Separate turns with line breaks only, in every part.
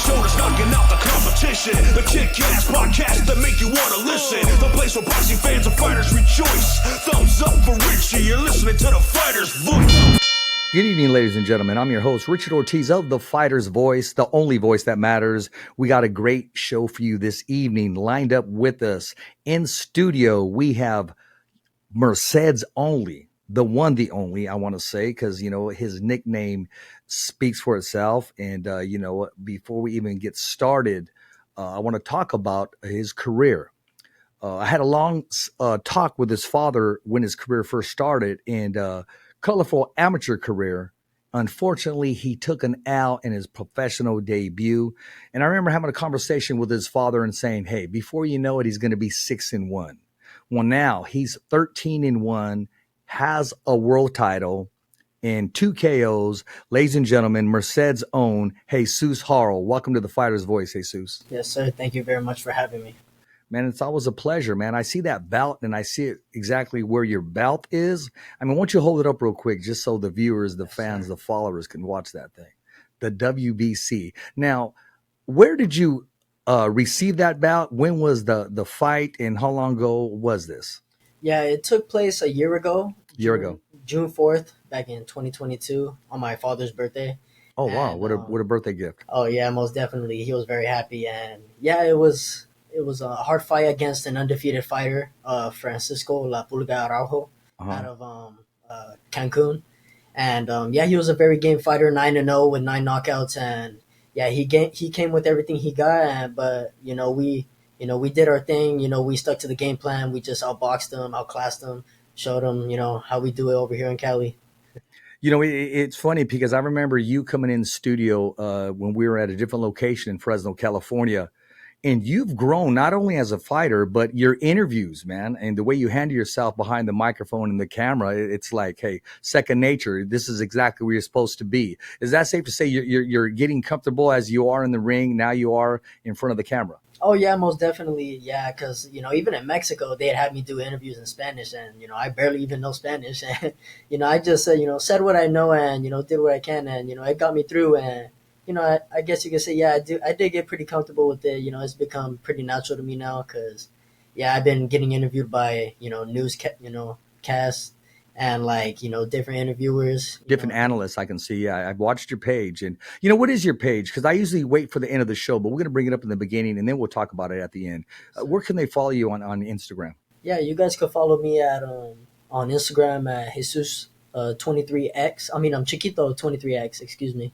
shoulders, knocking out the competition. The kick-ass podcast that make you want to listen. The place where boxing fans and fighters rejoice. Thumbs up for Richie, you're listening to The Fighter's Voice.
Good evening, ladies and gentlemen. I'm your host, Richard Ortiz of The Fighter's Voice, the only voice that matters. We got a great show for you this evening. Lined up with us in studio, we have Merced's Only, the one, the only, I want to say, because, you know, his nickname speaks for itself. And, before we even get started, I want to talk about his career. I had a long talk with his father when his career first started, and colorful amateur career. Unfortunately, he took an L in his professional debut. And I remember having a conversation with his father and saying, hey, before you know it, he's going to be 6-1. Well, now he's 13-1, has a world title and 2 KOs. Ladies and gentlemen, Merced's own Jesus HARO. Welcome to The Fighter's Voice, Jesus.
Yes, sir. Thank you very much for having me.
Man, it's always a pleasure, man. I see that belt and I see it exactly where your belt is. I mean, why don't you hold it up real quick just so the viewers, the fans, the followers can watch that thing. The WBC. Now, where did you receive that bout? When was the fight and how long ago was this?
Yeah, it took place a year ago. June 4th, back in 2022 on my father's birthday.
Oh, wow. What a birthday gift.
Oh, yeah, most definitely. He was very happy. And yeah, it was a hard fight against an undefeated fighter, Francisco La Pulga Araujo, out of Cancun. And he was a very game fighter, 9-0 with 9 knockouts. And yeah, he came with everything he got. But we did our thing. We stuck to the game plan. We just outboxed him, outclassed him, showed him how we do it over here in Cali.
It's funny because I remember you coming in studio when we were at a different location in Fresno, California. And you've grown not only as a fighter, but your interviews, man, and the way you handle yourself behind the microphone and the camera, it's like, hey, second nature. This is exactly where you're supposed to be. Is that safe to say you're getting comfortable as you are in the ring? Now you are in front of the camera.
Oh, yeah, most definitely. Yeah, because, even in Mexico, they had me do interviews in Spanish. And, I barely even know Spanish. And, I just, said what I know and, did what I can. And, it got me through. And, I guess you could say, yeah, I did get pretty comfortable with it. It's become pretty natural to me now because, yeah, I've been getting interviewed by, cast and different interviewers.
Different analysts I can see. Yeah, I've watched your page. And, what is your page? Because I usually wait for the end of the show, but we're going to bring it up in the beginning and then we'll talk about it at the end. Where can they follow you on Instagram?
Yeah, you guys could follow me at on Instagram at Jesus 23X. I'm CHIQUITO 23X, excuse me.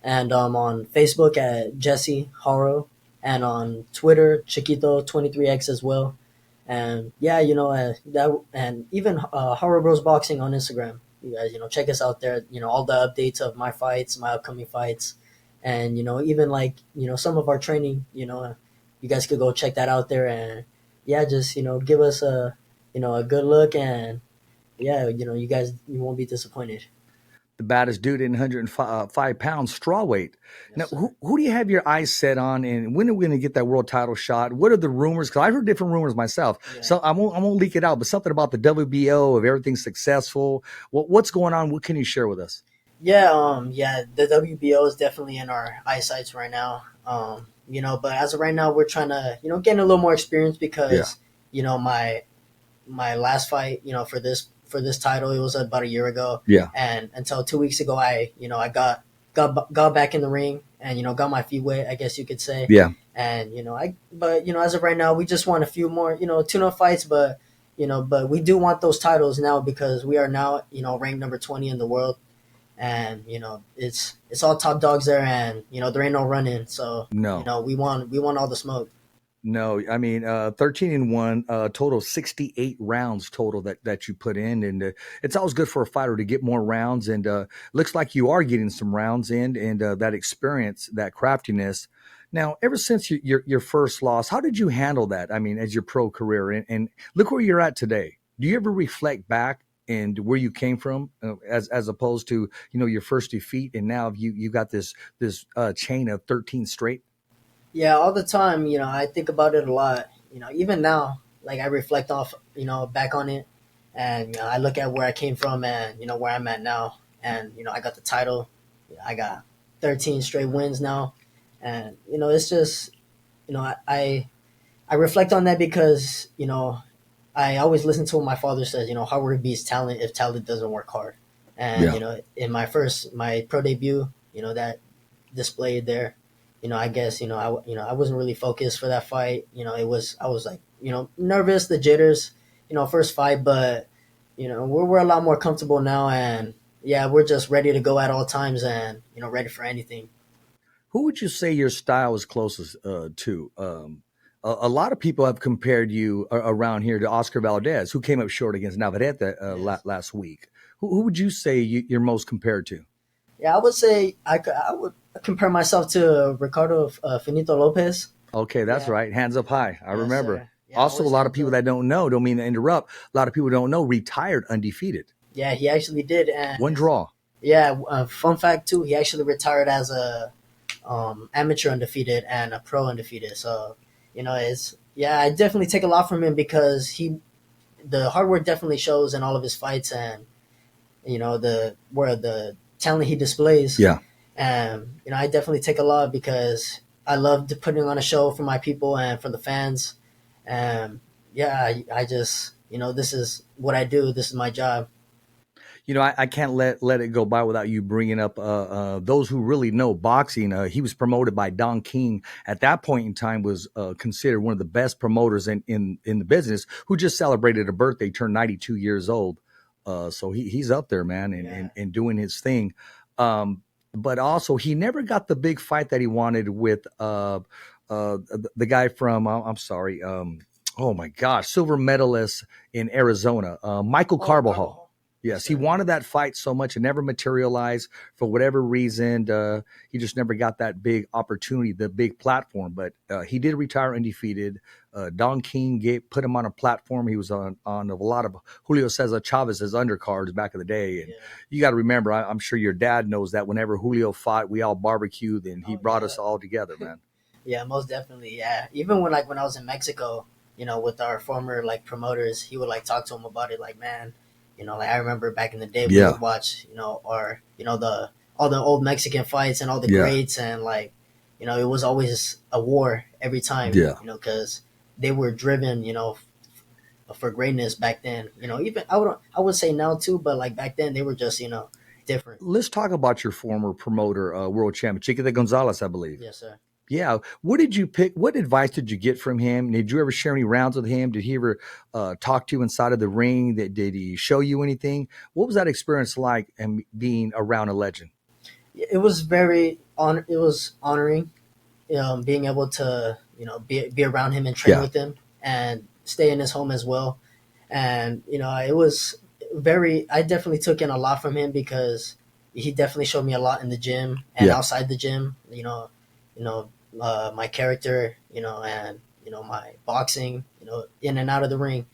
And on Facebook at Jesse HARO, and on Twitter Chiquito 23X as well. And yeah, that, and even HARO Bros Boxing on Instagram. You guys, check us out there. All the updates of my fights, my upcoming fights, and even some of our training. You guys could go check that out there, and yeah, just give us a a good look, and yeah, you guys, you won't be disappointed.
The baddest dude in 105 pounds straw weight. Yes, now, who do you have your eyes set on, and when are we going to get that world title shot? What are the rumors? Because I've heard different rumors myself. Yeah. So I won't leak it out, but something about the WBO, if everything's successful. What's going on? What can you share with us?
Yeah, the WBO is definitely in our eyesights right now. But as of right now, we're trying to, gain a little more experience because, my last fight, for this title, it was about a year ago.
Yeah.
And until 2 weeks ago, I got back in the ring and, got my feet wet, I guess you could say.
Yeah.
And, as of right now, we just want a few more, tune-up fights, but we do want those titles now because we are now, ranked number 20 in the world. And, it's all top dogs there and, there ain't no running. So,
no,
we want all the smoke.
No, I mean, 13-1, total 68 rounds total that you put in. And it's always good for a fighter to get more rounds. And looks like you are getting some rounds in and that experience, that craftiness. Now, ever since your first loss, how did you handle that? I mean, as your pro career and look where you're at today. Do you ever reflect back and where you came from as opposed to, your first defeat? And now you got this chain of 13 straight.
Yeah, all the time, I think about it a lot, even now, like I reflect off, back on it and, I look at where I came from and, where I'm at now and, I got the title, I got 13 straight wins now And it's just I reflect on that because I always listen to what my father says. Hard work beats talent if talent doesn't work hard. And
Yeah.
in my pro debut, that displayed there. I guess I wasn't really focused for that fight. I was like nervous, the jitters, first fight, but we're a lot more comfortable now, and yeah, we're just ready to go at all times, and ready for anything.
Who would you say your style is closest to? A lot of people have compared you around here to Oscar Valdez, who came up short against Navarrete
Yes.
last week. Who would you say you're most compared to?
Yeah, I would say I would compare myself to Ricardo Finito Lopez.
Okay, that's
Yeah.
right. Hands up high. I
Yes,
remember.
sir. Yeah,
Also, a
always
lot of
hands
people
up.
that don't know, don't mean to interrupt. A lot of people don't know, retired undefeated.
Yeah, he actually did, and
One draw.
yeah. Fun fact too, he actually retired as a amateur undefeated and a pro undefeated. So it's yeah, I definitely take a lot from him because the hard work definitely shows in all of his fights, and where the talent he displays.
Yeah.
And I definitely take a lot because I love putting on a show for my people and for the fans. And yeah, I just this is what I do. This is my job.
I can't let it go by without you bringing up those who really know boxing. He was promoted by Don King at that point in time, was considered one of the best promoters in the business, who just celebrated a birthday, turned 92 years old. So he's up there, man,
Yeah.
and doing his thing. But also, he never got the big fight that he wanted with the guy from I'm sorry, oh my gosh, silver medalist in Arizona, Michael
Oh,
Carbajal.
Carvajal. Yes,
Yes, he
sir.
wanted that fight so much. It never materialized for whatever reason. He just never got that big opportunity, the big platform. But he did retire undefeated. Don King put him on a platform. He was on a lot of Julio Cesar Chavez's undercards back in the day. And
Yeah.
you got to remember, I'm sure your dad knows that whenever Julio fought, we all barbecued, and he
Oh
brought
yeah.
us all together, man.
Yeah, most definitely. Yeah, even when I was in Mexico, with our former like promoters, he would like talk to him about it. Like, man, like I remember back in the day we
Yeah,
would watch, our the all the old Mexican fights and all the
yeah,
greats, and like, it was always a war every time,
yeah.
because they were driven, for greatness back then. Even I would say now too, but like back then they were just different.
Let's talk about your former promoter, world champion, Chiquita Gonzalez, I believe.
Yes, sir.
Yeah. What did you pick? What advice did you get from him? Did you ever share any rounds with him? Did he ever talk to you inside of the ring? Did he show you anything? What was that experience like and being around a legend?
It was very it was honoring, being able to be around him and train
Yeah.
with him and stay in his home as well. And it was very. I definitely took in a lot from him because he definitely showed me a lot in the gym and
Yeah.
outside the gym. My character, and my boxing, in and out of the ring.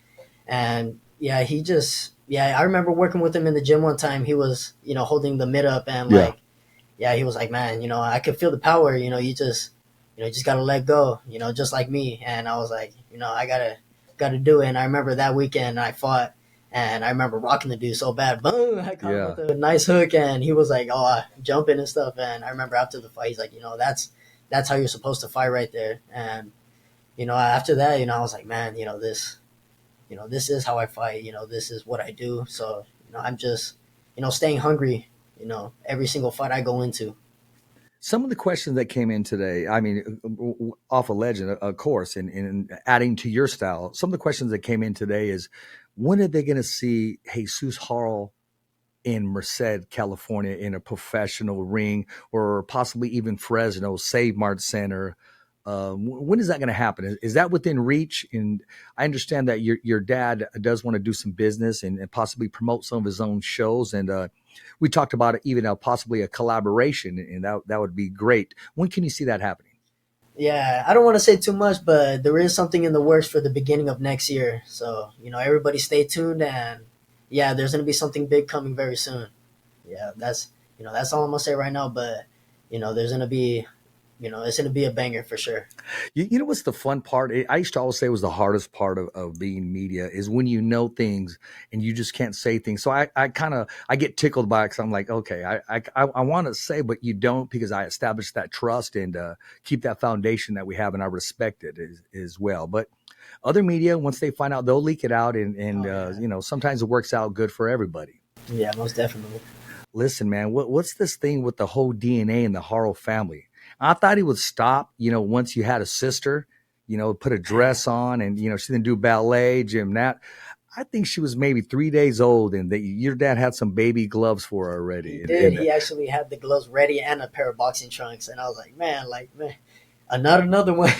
And yeah, I remember working with him in the gym one time. He was holding the mid up, and
Yeah.
like, yeah, he was like, man, I could feel the power. You just gotta let go. Just like me. And I was like, I gotta do it. And I remember that weekend I fought, and I remember rocking the dude so bad. Boom! I caught him
Yeah.
with a nice hook, and he was like, oh, jumping and stuff. And I remember after the fight, he's like, that's how you're supposed to fight right there. And after that, I was like, man, this is how I fight. This is what I do. So I'm just staying hungry. Every single fight I go into.
Some of the questions that came in today, I mean, off a legend, of course, and adding to your style, some of the questions that came in today is, when are they going to see Jesus Harrell in Merced, California, in a professional ring, or possibly even Fresno, Save Mart Center? When is that going to happen? Is that within reach? And I understand that your dad does want to do some business and possibly promote some of his own shows. And we talked about even possibly a collaboration, and that would be great. When can you see that happening?
Yeah, I don't want to say too much, but there is something in the works for the beginning of next year. So everybody stay tuned, and yeah, there's gonna be something big coming very soon. Yeah, that's all I'm gonna say right now. But there's gonna be it's gonna be a banger for sure.
You know what's the fun part? I used to always say it was the hardest part of being media is when you know things and you just can't say things. So I kind of I get tickled by it because I'm like, okay, I want to say, but you don't because I established that trust and keep that foundation that we have, and I respect it as well. But other media, once they find out, they'll leak it out, and
Oh yeah,
sometimes it works out good for everybody.
yeah, most definitely.
Listen, man, what's this thing with the whole DNA in the Harrell family? I thought he would stop, once you had a sister, put a dress on and, she didn't do ballet, gymnast. I think she was maybe 3 days old and your dad had some baby gloves for her
He
already.
did. He actually had the gloves ready and a pair of boxing trunks, and I was like, man, not another one.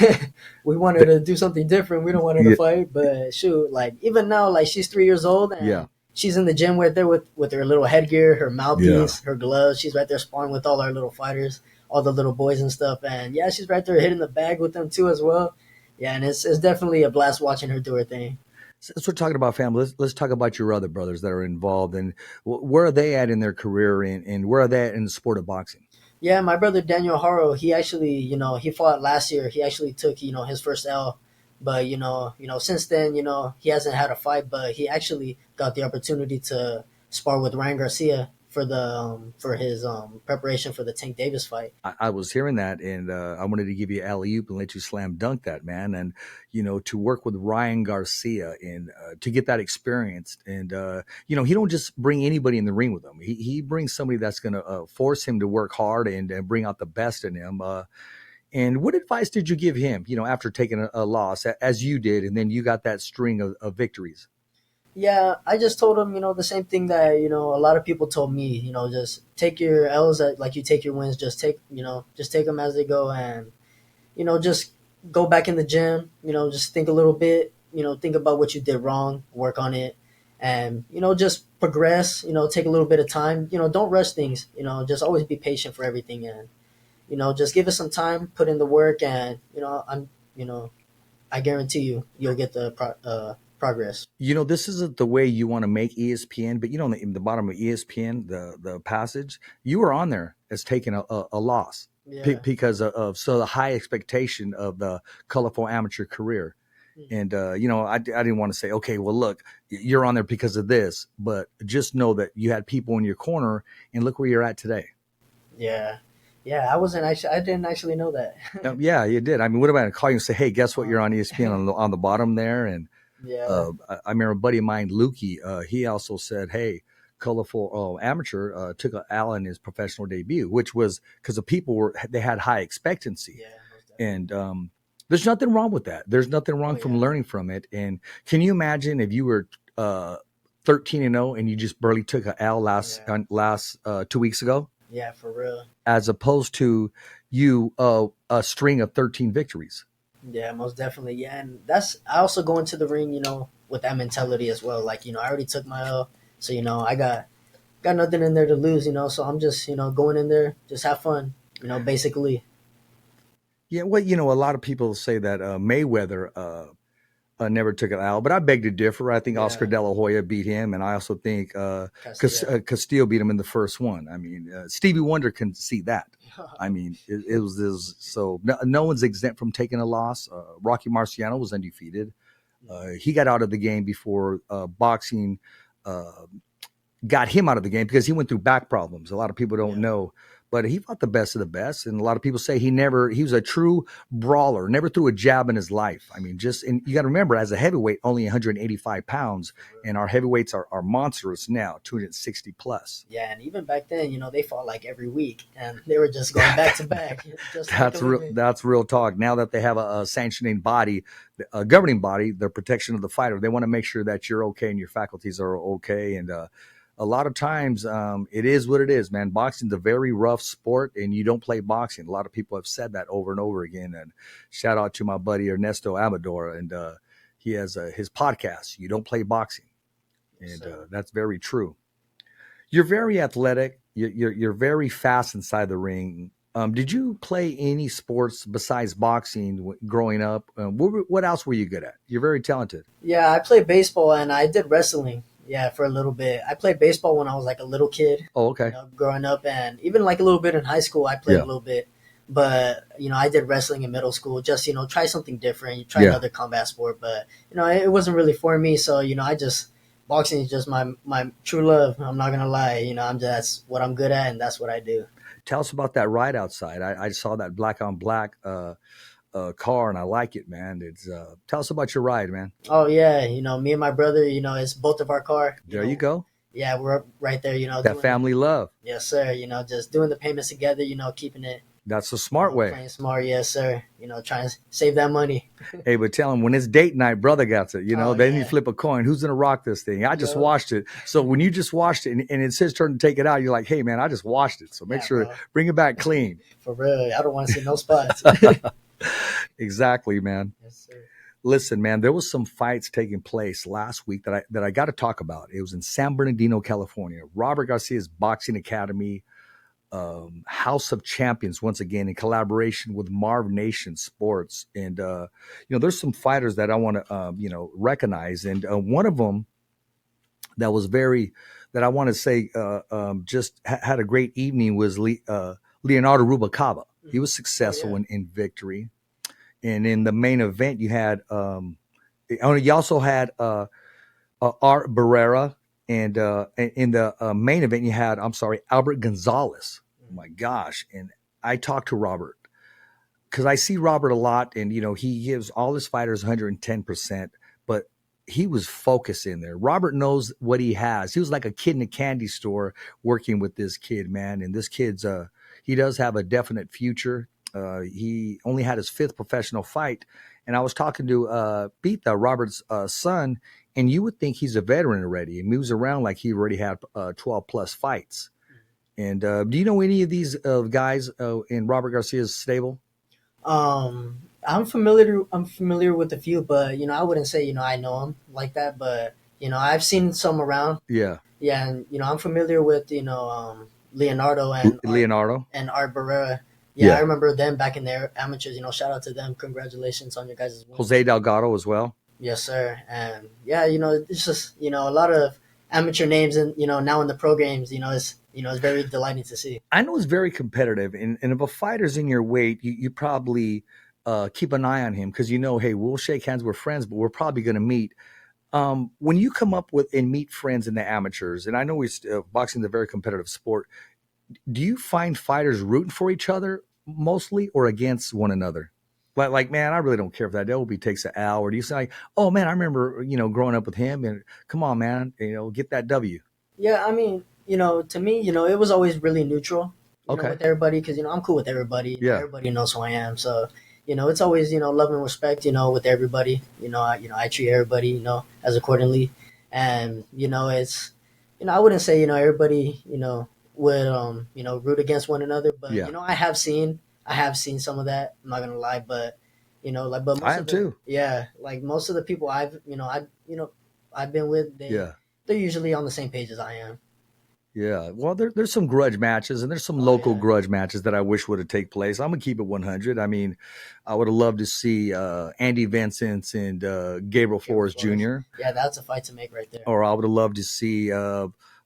We wanted to do something different. We don't want her to
yeah,
fight, but shoot, like even now, like she's 3 years old
yeah,
and she's in the gym right there with her little headgear, her
yeah.
mouthpiece, her gloves. She's right there sparring with all our little fighters, all the little boys and stuff. And yeah, she's right there hitting the bag with them too as well. Yeah, and it's definitely a blast watching her do her thing.
Since we're talking about family, let's talk about your other brothers that are involved and where are they at in their career and where are they at in the sport of boxing?
Yeah, my brother Daniel Haro, he actually, he fought last year. He actually took, his first L, but since then, he hasn't had a fight, but he actually got the opportunity to spar with Ryan Garcia for the for his preparation for the Tank Davis fight.
I was hearing that, and I wanted to give you alley oop and let you slam dunk that, man. And to work with Ryan Garcia and to get that experience, and he don't just bring anybody in the ring with him. He brings somebody that's going to force him to work hard and bring out the best in him. And what advice did you give him? After taking a loss, as you did, and then you got that string of victories.
Yeah, I just told him, the same thing that, a lot of people told me, just take your L's like you take your wins, just take them as they go and, just go back in the gym, just think a little bit, think about what you did wrong, work on it and, just progress, take a little bit of time, don't rush things, just always be patient for everything and, just give it some time, put in the work and, I guarantee you'll get the progress.
This isn't the way you want to make ESPN, but in the bottom of ESPN, the passage, you were on there as taking a loss
Yeah.
because of so the high expectation of the colorful amateur career. And, I didn't want to say, okay, well, look, you're on there because of this, but just know that you had people in your corner and look where you're at today.
Yeah. Yeah, I didn't actually know that.
Yeah, you did. I mean, what about I call you and say, hey, guess what? You're on ESPN on the bottom there. And,
Yeah.
I remember a buddy of mine, Lukey, he also said, hey, colorful amateur took an L in his professional debut, which was because the people they had high expectancy.
Yeah, most definitely.
And there's nothing wrong with that. There's nothing wrong from learning from it. And can you imagine if you were 13-0 and you just barely took an L last 2 weeks ago?
Yeah, for real.
As opposed to you a string of 13 victories.
Yeah, most definitely. Yeah, and I also go into the ring, with that mentality as well. Like, I already took my L, so I got nothing in there to lose, so I'm just, going in there, just have fun, basically.
Yeah, well, a lot of people say that Mayweather never took an L, but I beg to differ. I think Oscar De La Hoya beat him, and I also think Castillo beat him in the first one. I mean, Stevie Wonder can see that. I mean, it was so no one's exempt from taking a loss. Rocky Marciano was undefeated. He got out of the game before boxing got him out of the game because he went through back problems. A lot of people don't know, but he fought the best of the best. And a lot of people say he was a true brawler, never threw a jab in his life. I mean, and you got to remember, as a heavyweight, only 185 pounds, and our heavyweights are monstrous now, 260 plus.
Yeah, and even back then, they fought like every week, and they were just going back to back.
That's real talk. Now that they have a sanctioning body, a governing body, the protection of the fighter, they want to make sure that you're okay and your faculties are okay. And a lot of times it is what it is, man. Boxing's a very rough sport and you don't play boxing. A lot of people have said that over and over again. And shout out to my buddy Ernesto Amador. And he has his podcast, You Don't Play Boxing. And that's very true. You're very athletic. You're very fast inside the ring. Did you play any sports besides boxing growing up? What else were you good at? You're very talented.
Yeah, I played baseball and I did wrestling. Yeah, for a little bit. I played baseball when I was like a little kid.
Oh, okay.
Growing up, and even like a little bit in high school, I played a little bit. But I did wrestling in middle school. Just try something different. You try
Yeah.
another combat sport, but it wasn't really for me. So I just boxing is just my true love. I'm not gonna lie. That's what I'm good at, and that's what I do.
Tell us about that ride outside. I saw that black on black car, and I like it, man. It's tell us about your ride, man.
Oh yeah, me and my brother. It's both of our car.
There you go.
Yeah, we're up right there.
That family love.
Yes, sir. Just doing the payments together. Keeping it.
That's a smart way.
Playing smart, yes, sir. Trying to save that money.
Hey, but tell him when it's date night, brother gets it. Then you
yeah.
flip a coin. Who's gonna rock this thing? I just watched it. So when you just watched it and it's his turn to take it out, you're like, hey man, I just watched it. So make sure bring it back clean.
For real, I don't want to see no spots.
Exactly, man.
Yes, sir.
Listen, man, there was some fights taking place last week that I got to talk about. It was in San Bernardino, California. Robert Garcia's Boxing Academy, House of Champions, once again in collaboration with Marv Nation Sports. And there's some fighters that I want to recognize, and one of them that was that I want to say just had a great evening was Leonardo Rubalcaba. He was successful in victory. And in the main event, you had you also had Art Barrera, and in the main event, you had Albert Gonzalez. Oh my gosh! And I talked to Robert because I see Robert a lot, and he gives all his fighters 110%, but he was focused in there. Robert knows what he has. He was like a kid in a candy store working with this kid, man. And this kid's he does have a definite future. He only had his 5th professional fight. And I was talking to Pita, Robert's son, and you would think he's a veteran already. He moves around like he already had 12 plus fights. And do you know any of these guys in Robert Garcia's stable?
I'm familiar with a few, but I wouldn't say I know them like that. But I've seen some around.
Yeah.
Yeah, and I'm familiar with Leonardo and Art Barrera. Yeah, I remember them back in their amateurs. Shout out to them. Congratulations on your guys' win.
Jose Delgado as well.
Yes, sir. And yeah, it's just a lot of amateur names, and now in the pro games, it's very delighting to see.
I know it's very competitive, and if a fighter's in your weight, you probably keep an eye on him because hey, we'll shake hands, we're friends, but we're probably going to meet. When you come up with and meet friends in the amateurs, and I know boxing is a very competitive sport. Do you find fighters rooting for each other mostly or against one another? Like, man, I really don't care if that LB takes an L, or do you say, like, oh man, I remember, growing up with him, and come on, man, get that W.
Yeah, I mean, to me, it was always really neutral.
Okay.
With everybody, because I'm cool with everybody.
Yeah.
Everybody knows who I am, so it's always love and respect. With everybody. I treat everybody as accordingly, and it's I wouldn't say everybody would root against one another, but I have seen some of that. I'm not gonna lie, but but most
I have too.
Yeah, like most of the people I've been with, they're usually on the same page as I am.
Yeah, well, there's some grudge matches, and there's some local grudge matches that I wish would have taken place. I'm gonna keep it 100. I mean, I would have loved to see Andy Vincent and Gabriel Flores Jr.
Yeah, that's a fight to make right there.
Or I would have loved to see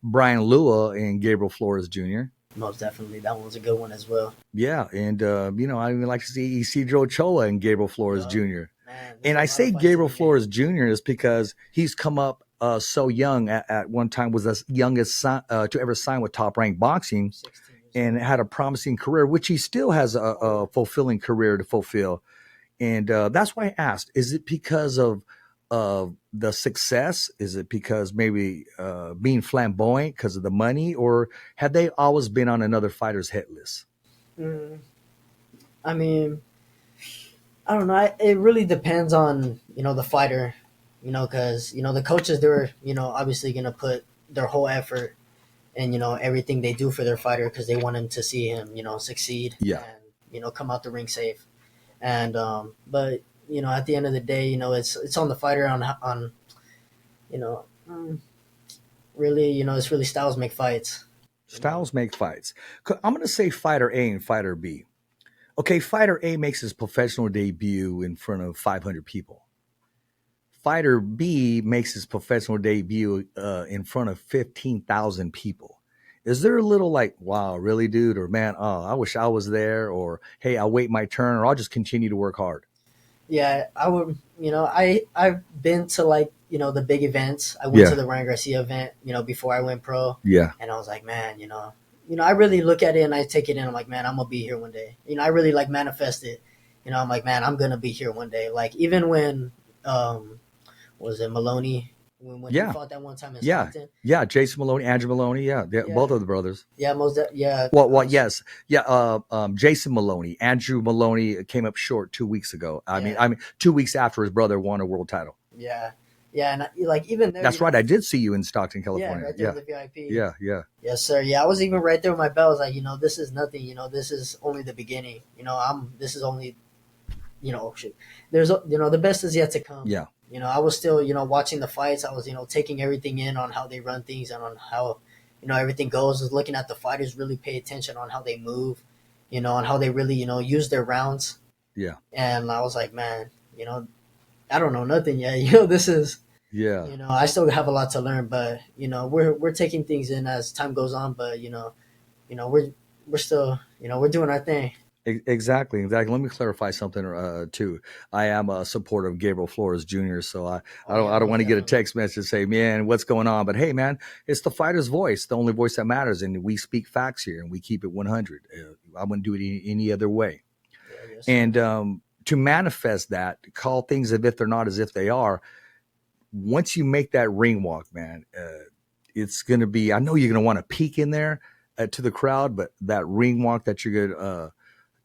Brian Lua and Gabriel Flores Jr.
Most definitely, that one's a good one as well.
Yeah, and I even like to see Isidro Ochoa and Gabriel Flores Jr.
Man,
and I say Gabriel Flores Jr. is because he's come up so young. At one time, was the youngest to ever sign with Top Rank Boxing, and had a promising career, which he still has a fulfilling career to fulfill. And that's why I asked: is it because of the success? Is it because maybe being flamboyant because of the money, or had they always been on another fighter's hit list?
I mean, I don't know. It really depends on the fighter, because the coaches, they're obviously gonna put their whole effort and everything they do for their fighter because they want him to see him succeed.
Yeah.
And come out the ring safe. And but at the end of the day, it's on the fighter on really, it's really styles make fights.
Styles make fights. I'm going to say fighter A and fighter B. Okay, fighter A makes his professional debut in front of 500 people. Fighter B makes his professional debut in front of 15,000 people. Is there a little like, wow, really, dude? Or man, oh, I wish I was there. Or hey, I'll wait my turn, or I'll just continue to work hard.
Yeah, I would. I've been to like the big events. I went
Yeah.
to the Ryan Garcia event. Before I went pro,
Yeah.
and I was like, man, I really look at it and I take it in. I'm like, man, I'm gonna be here one day. I really like manifest it. I'm like, man, I'm gonna be here one day. Like even when, was it Maloney when he
Yeah.
fought that one time in
Yeah.
Stockton?
Yeah. Jason Maloney, Andrew Maloney. Yeah. Both
Yeah,
of the brothers.
yeah, yeah.
Well, yes. Yeah. Jason Maloney, Andrew Maloney came up short 2 weeks ago.
Yeah.
I mean, 2 weeks after his brother won a world title.
Yeah, yeah, and like even there,
That's right. I did see you in Stockton,
yeah,
California.
right there
Yeah.
in the VIP.
Yeah. Yeah.
Yes, sir. Yeah, I was even right there with my belt. I was like, this is nothing. This is only the beginning. This is only, shit. There's, the best is yet to come.
Yeah.
I was still, watching the fights. I was, taking everything in on how they run things and on how, everything goes. I was looking at the fighters, really pay attention on how they move, on how they really, use their rounds.
Yeah.
And I was like, man, I don't know nothing yet. This is,
Yeah.
I still have a lot to learn, but we're taking things in as time goes on. But we're still we're doing our thing.
Exactly. Let me clarify something too. I am a supporter of Gabriel Flores Jr., so I don't want to get a text message say, man, what's going on? But hey, man, it's the fighter's voice, the only voice that matters, and we speak facts here, and we keep it 100. I wouldn't do it any other way.
Yeah, yes,
And to manifest that, call things as if they're not as if they are. Once you make that ring walk, man, it's going to be, I know you're going to want to peek in there to the crowd, but that ring walk that you're going to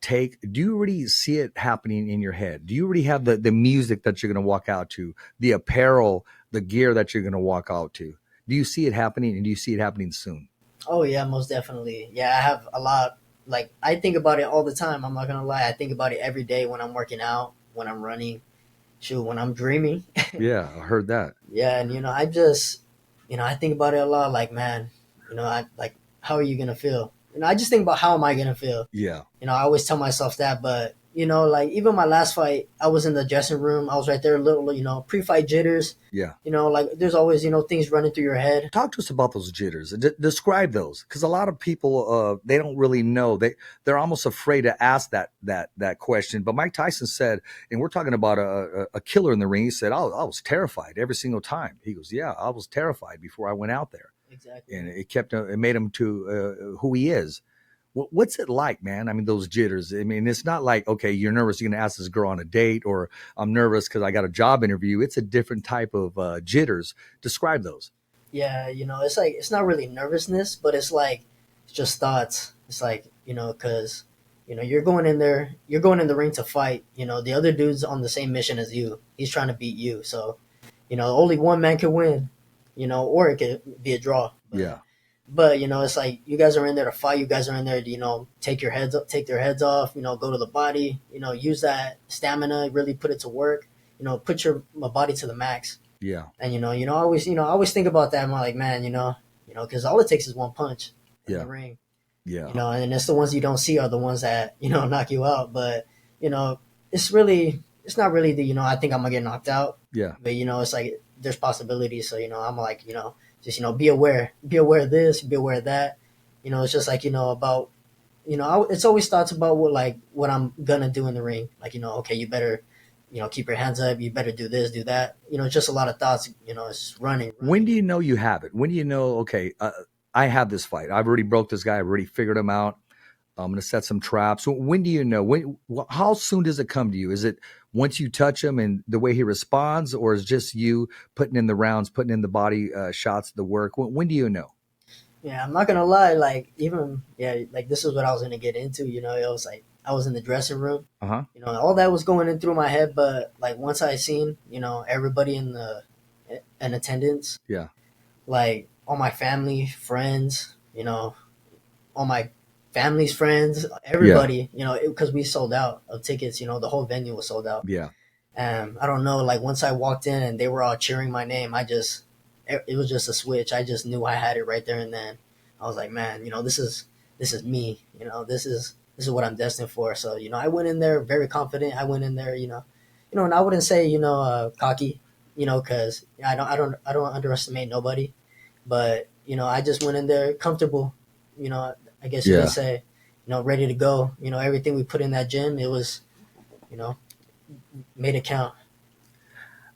take, do you already see it happening in your head? Do you already have the music that you're going to walk out to, the apparel, the gear that you're going to walk out to? Do you see it happening, and do you see it happening soon?
Oh yeah, most definitely. Yeah, I have a lot. Like I think about it all the time. I'm not gonna lie. I think about it every day when I'm working out, when I'm running, shoot, when I'm dreaming.
Yeah, I heard that.
Yeah, and I just, I think about it a lot. Like, man, I like, how are you gonna feel? I just think about how am I gonna feel.
Yeah.
I always tell myself that, but like even my last fight, I was in the dressing room. I was right there, little, pre-fight jitters.
Yeah.
Like there's always, things running through your head.
Talk to us about those jitters. Describe those, because a lot of people they don't really know. They're almost afraid to ask that question. But Mike Tyson said, and we're talking about a killer in the ring. He said, I was terrified every single time. He goes, yeah, I was terrified before I went out there.
Exactly.
And it made him to who he is. What's it like, man? I mean, those jitters. I mean, it's not like, okay, you're nervous, you're going to ask this girl on a date, or I'm nervous because I got a job interview. It's a different type of jitters. Describe those.
Yeah, it's like, it's not really nervousness, but it's just thoughts. It's like, because, you're going in the ring to fight. The other dude's on the same mission as you. He's trying to beat you. So, only one man can win, or it could be a draw. But, it's like you guys are in there to fight. You guys are in there to, take their heads off, go to the body, use that stamina, really put it to work, put your body to the max.
Yeah.
And, I always think about that. I'm like, man, because all it takes is one punch in the ring.
Yeah.
And it's the ones you don't see are the ones that, knock you out. But, it's not really the, I think I'm going to get knocked out.
Yeah.
But, it's like there's possibilities. So, I'm like, just, be aware of this, be aware of that. It's just like, about, it's always thoughts about what I'm going to do in the ring. Like, okay, you better, keep your hands up. You better do this, do that. Just a lot of thoughts, it's running.
When do you know you have it? When do you know, okay, I have this fight. I've already broke this guy. I've already figured him out. I'm going to set some traps. When do you know? How soon does it come to you? Is it once you touch him and the way he responds, or is just you putting in the rounds, putting in the body shots, the work? When do you know?
Yeah, I'm not going to lie. Like, this is what I was going to get into. It was like I was in the dressing room.
Uh-huh.
All that was going in through my head. But, like, once I seen, everybody in attendance.
Yeah.
Like, all my family, friends, all my family's friends, everybody, because we sold out of tickets, the whole venue was sold out.
Yeah.
I don't know, like once I walked in and they were all cheering my name, it was just a switch. I just knew I had it right there and then. I was like, man, this is me, this is what I'm destined for. So, I went in there very confident. I went in there, and I wouldn't say, cocky, because I don't underestimate nobody, but, I just went in there comfortable. I guess you
Yeah.
could say, ready to go. Everything we put in that gym, it was, you know, made it count.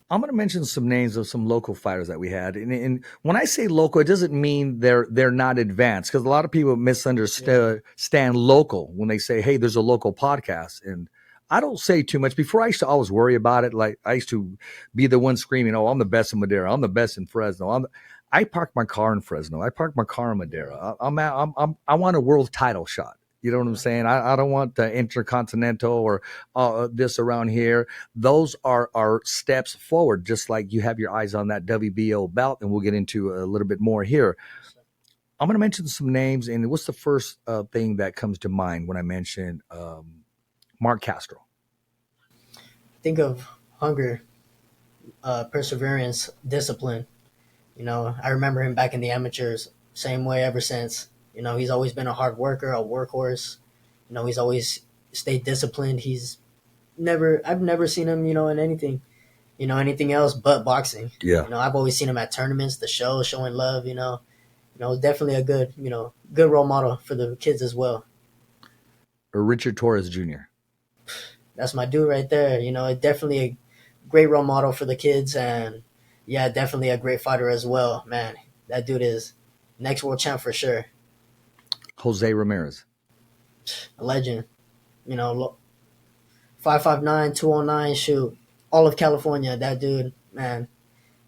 I'm going to mention some names of some local fighters that we had, and when I say local, it doesn't mean they're not advanced, because a lot of people misunderstand local when they say, "Hey, there's a local podcast," and I don't say too much. Before, I used to always worry about it. Like, I used to be the one screaming, "Oh, I'm the best in Madera. I'm the best in Fresno. I parked my car in Fresno. I parked my car in Madera. I want a world title shot. You know what I'm saying? I don't want the Intercontinental or this around here. Those are steps forward, just like you have your eyes on that WBO belt, and we'll get into a little bit more here. I'm going to mention some names, and what's the first thing that comes to mind when I mention Mark Castro?
Think of hunger, perseverance, discipline. I remember him back in the amateurs, same way ever since. He's always been a hard worker, a workhorse. He's always stayed disciplined. I've never seen him, in anything, anything else but boxing.
Yeah.
I've always seen him at tournaments, the show, showing love. Definitely a good, good role model for the kids as well.
Or Richard Torres Jr.
That's my dude right there. Definitely a great role model for the kids, and yeah, definitely a great fighter as well. Man, that dude is next world champ for sure.
Jose Ramirez.
A legend. 5'9", 209, shoot, all of California. That dude, man,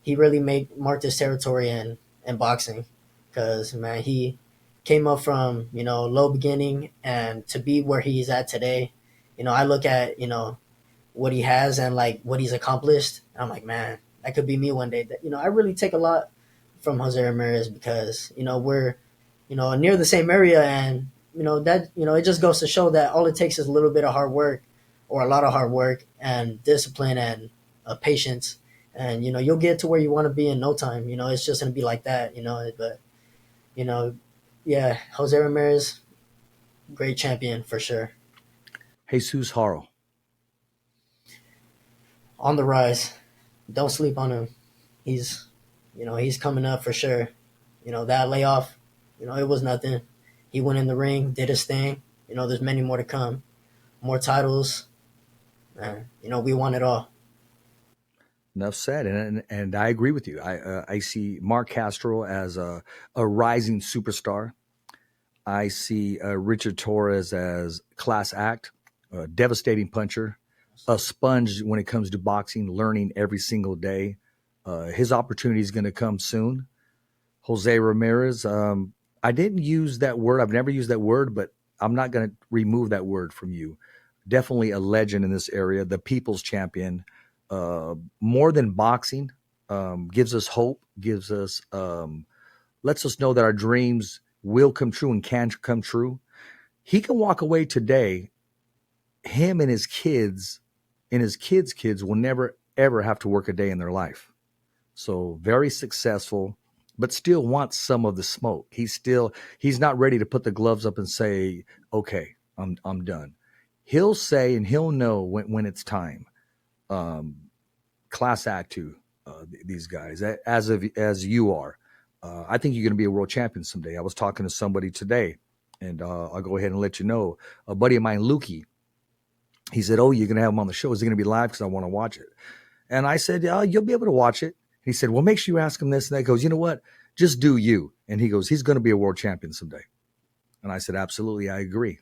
he really marked his territory in boxing, because man, he came up from low beginning, and to be where he's at today. I look at what he has and like what he's accomplished. I'm like, man, that could be me one day. I really take a lot from Jose Ramirez, because we're near the same area, and that it just goes to show that all it takes is a little bit of hard work, or a lot of hard work and discipline and patience, and you'll get to where you want to be in no time. It's just gonna be like that. But yeah, Jose Ramirez, great champion for sure.
Jesus Haro.
On the rise. Don't sleep on him. He's coming up for sure. That layoff, it was nothing. He went in the ring, did his thing. There's many more to come. More titles. We want it all.
Enough said, and I agree with you. I see Mark Castro as a rising superstar. I see Richard Torres as class act, a devastating puncher, a sponge when it comes to boxing, learning every single day. His opportunity is going to come soon. Jose Ramirez, I didn't use that word. I've never used that word, but I'm not going to remove that word from you. Definitely a legend in this area, the people's champion. More than boxing, gives us hope, lets us know that our dreams will come true and can come true. He can walk away today. Him and his kids kids will never, ever have to work a day in their life. So very successful, but still wants some of the smoke. He's not ready to put the gloves up and say, okay, I'm done. He'll say, and he'll know when it's time. Class act to these guys, as you are. I think you're going to be a world champion someday. I was talking to somebody today, and I'll go ahead and let you know. A buddy of mine, Lukey, he said, "Oh, you're going to have him on the show. Is it going to be live? Because I want to watch it." And I said, "Yeah, you'll be able to watch it." He said, "Well, make sure you ask him this." And that goes, "You know what? Just do you." And he goes, "He's going to be a world champion someday." And I said, "Absolutely, I agree."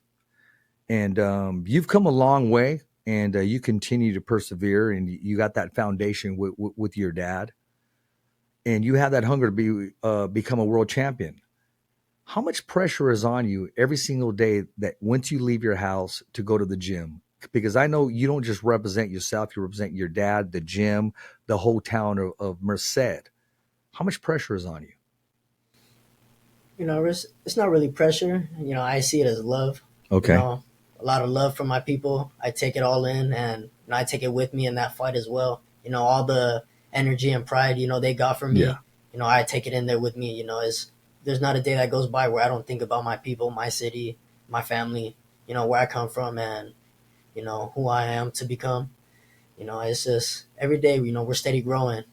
And you've come a long way, and you continue to persevere, and you got that foundation with your dad, and you have that hunger to become a world champion. How much pressure is on you every single day that once you leave your house to go to the gym? Because I know you don't just represent yourself, you represent your dad, the gym, the whole town of Merced. How much pressure is on you?
It's not really pressure. I see it as love.
Okay.
A lot of love from my people. I take it all in, and I take it with me in that fight as well. All the energy and pride, they got from me.
Yeah.
I take it in there with me. There's not a day that goes by where I don't think about my people, my city, my family, where I come from, and, who I am to become. It's just every day, we're steady growing.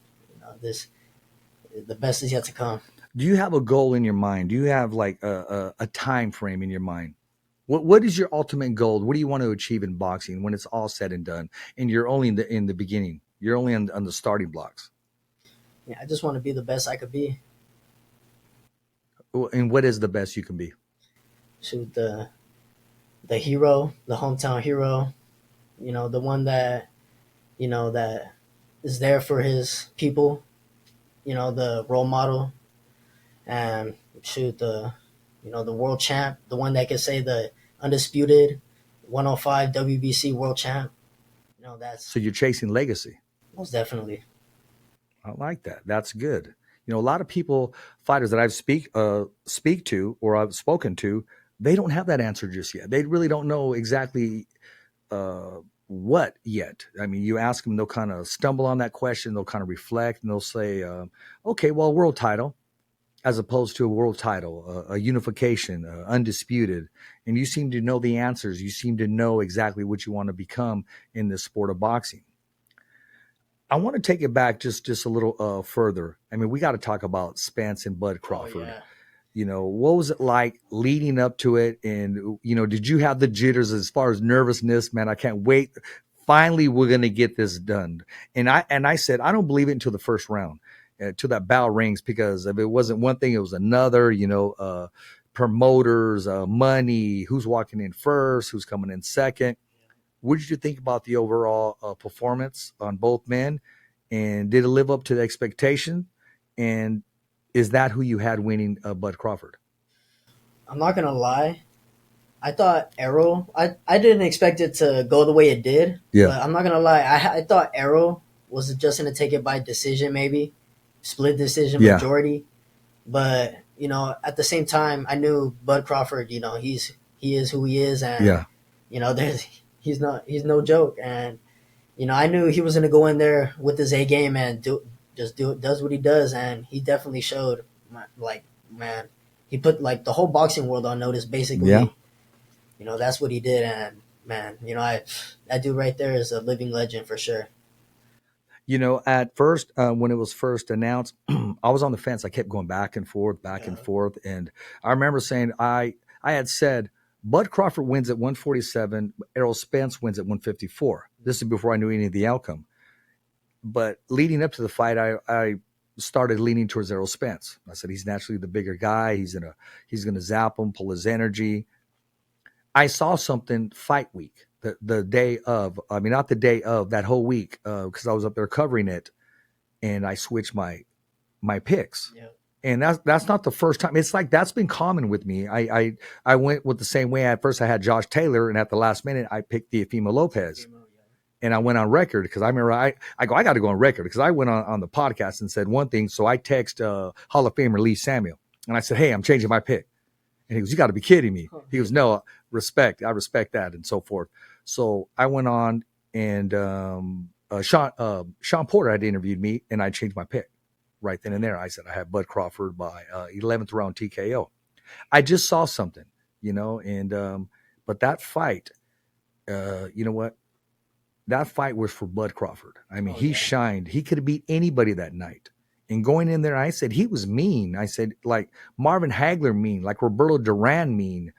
The best is yet to come.
Do you have a goal in your mind? Do you have like a time frame in your mind? What is your ultimate goal? What do you want to achieve in boxing when it's all said and done? And you're only in the beginning. You're only on the starting blocks.
Yeah, I just want to be the best I could be.
And what is the best you can be?
Shoot, the hero, the hometown hero. The one that that is there for his people. The role model, and shoot the world champ, the one that can say the undisputed 105 WBC world champ. That's
So you're chasing legacy.
most definitely.
I like that. That's good. A lot of people, fighters that I've speak to or I've spoken to, they don't have that answer just yet. They really don't know exactly what yet. I mean, you ask them, they'll kind of stumble on that question. They'll kind of reflect and they'll say, okay, well, world title, as opposed to a world title, a unification, undisputed. And you seem to know the answers. You seem to know exactly what you want to become in this sport of boxing. I want to take it back just a little further. I mean, we got to talk about Spence and Bud Crawford.
Oh,
What was it like leading up to it? And, did you have the jitters as far as nervousness? Man, I can't wait. Finally, we're going to get this done. And I said, I don't believe it until the first round, till that bell rings, because if it wasn't one thing, it was another, promoters, money, who's walking in first, who's coming in second. What did you think about the overall performance on both men? And did it live up to the expectation? And is that who you had winning Bud Crawford?
I'm not gonna lie. I thought Arrow. I didn't expect it to go the way it did.
Yeah.
But I'm not gonna lie. I thought Arrow was just gonna take it by decision, maybe split decision,
Yeah.
majority. But at the same time, I knew Bud Crawford. He is who he is, and
Yeah.
there's he's no joke. And I knew he was gonna go in there with his A game and does what he does, and he definitely showed. Man, he put like the whole boxing world on notice, basically.
Yeah.
That's what he did, and man, that dude right there is a living legend for sure.
At first, when it was first announced, I was on the fence. I kept going back and forth, and forth. And I remember saying, I had said, Bud Crawford wins at 147, Errol Spence wins at 154. This is before I knew any of the outcome. But leading up to the fight, I started leaning towards Errol Spence. I said, he's naturally the bigger guy. He's gonna zap him, pull his energy. I saw something fight week. The day of, I mean, not the day of, that whole week, because I was up there covering it, and I switched my picks.
Yeah.
And that's not the first time. It's like that's been common with me. I went with the same way. At first, I had Josh Taylor, and at the last minute, I picked Teofimo Lopez, and I went on record because I remember I got to go on record because I went on the podcast and said one thing. So I text Hall of Famer Lee Samuel, and I said, "Hey, I'm changing my pick." And he goes, "You got to be kidding me." He goes, "No, respect. I respect that," and so forth. So I went on, and Sean Porter had interviewed me, and I changed my pick right then and there. I said I had Bud Crawford by 11th round TKO. I just saw something, and but that fight, you know what? That fight was for Bud Crawford. I mean, he shined. He could have beat anybody that night. And going in there, I said he was mean. I said like Marvin Hagler mean, like Roberto Duran mean.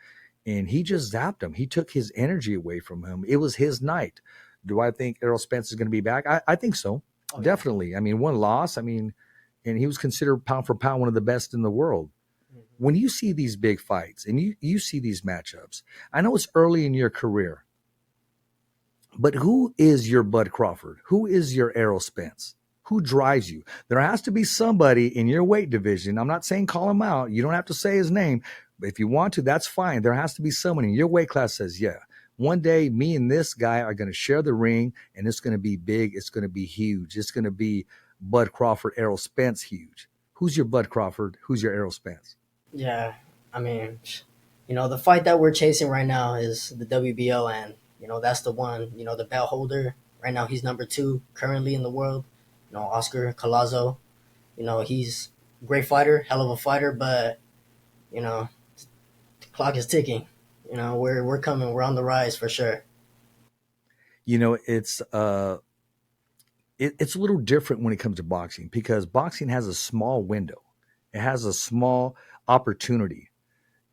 And he just zapped him. He took his energy away from him. It was his night. Do I think Errol Spence is going to be back? I think so. Definitely. Yeah. I mean, one loss. I mean, and he was considered pound for pound one of the best in the world. Mm-hmm. When you see these big fights and you see these matchups, I know it's early in your career, but who is your Bud Crawford? Who is your Errol Spence? Who drives you? There has to be somebody in your weight division. I'm not saying call him out. You don't have to say his name. But if you want to, that's fine. There has to be someone in your weight class says, yeah, one day me and this guy are going to share the ring, and it's going to be big. It's going to be huge. It's going to be Bud Crawford, Errol Spence huge. Who's your Bud Crawford? Who's your Errol Spence?
Yeah, I mean, the fight that we're chasing right now is the WBO, and, that's the one, the belt holder. Right now, he's number 2 currently in the world. Oscar Collazo, he's a great fighter, hell of a fighter, but, the clock is ticking. We're coming. We're on the rise for sure.
It's it's a little different when it comes to boxing because boxing has a small window. It has a small opportunity.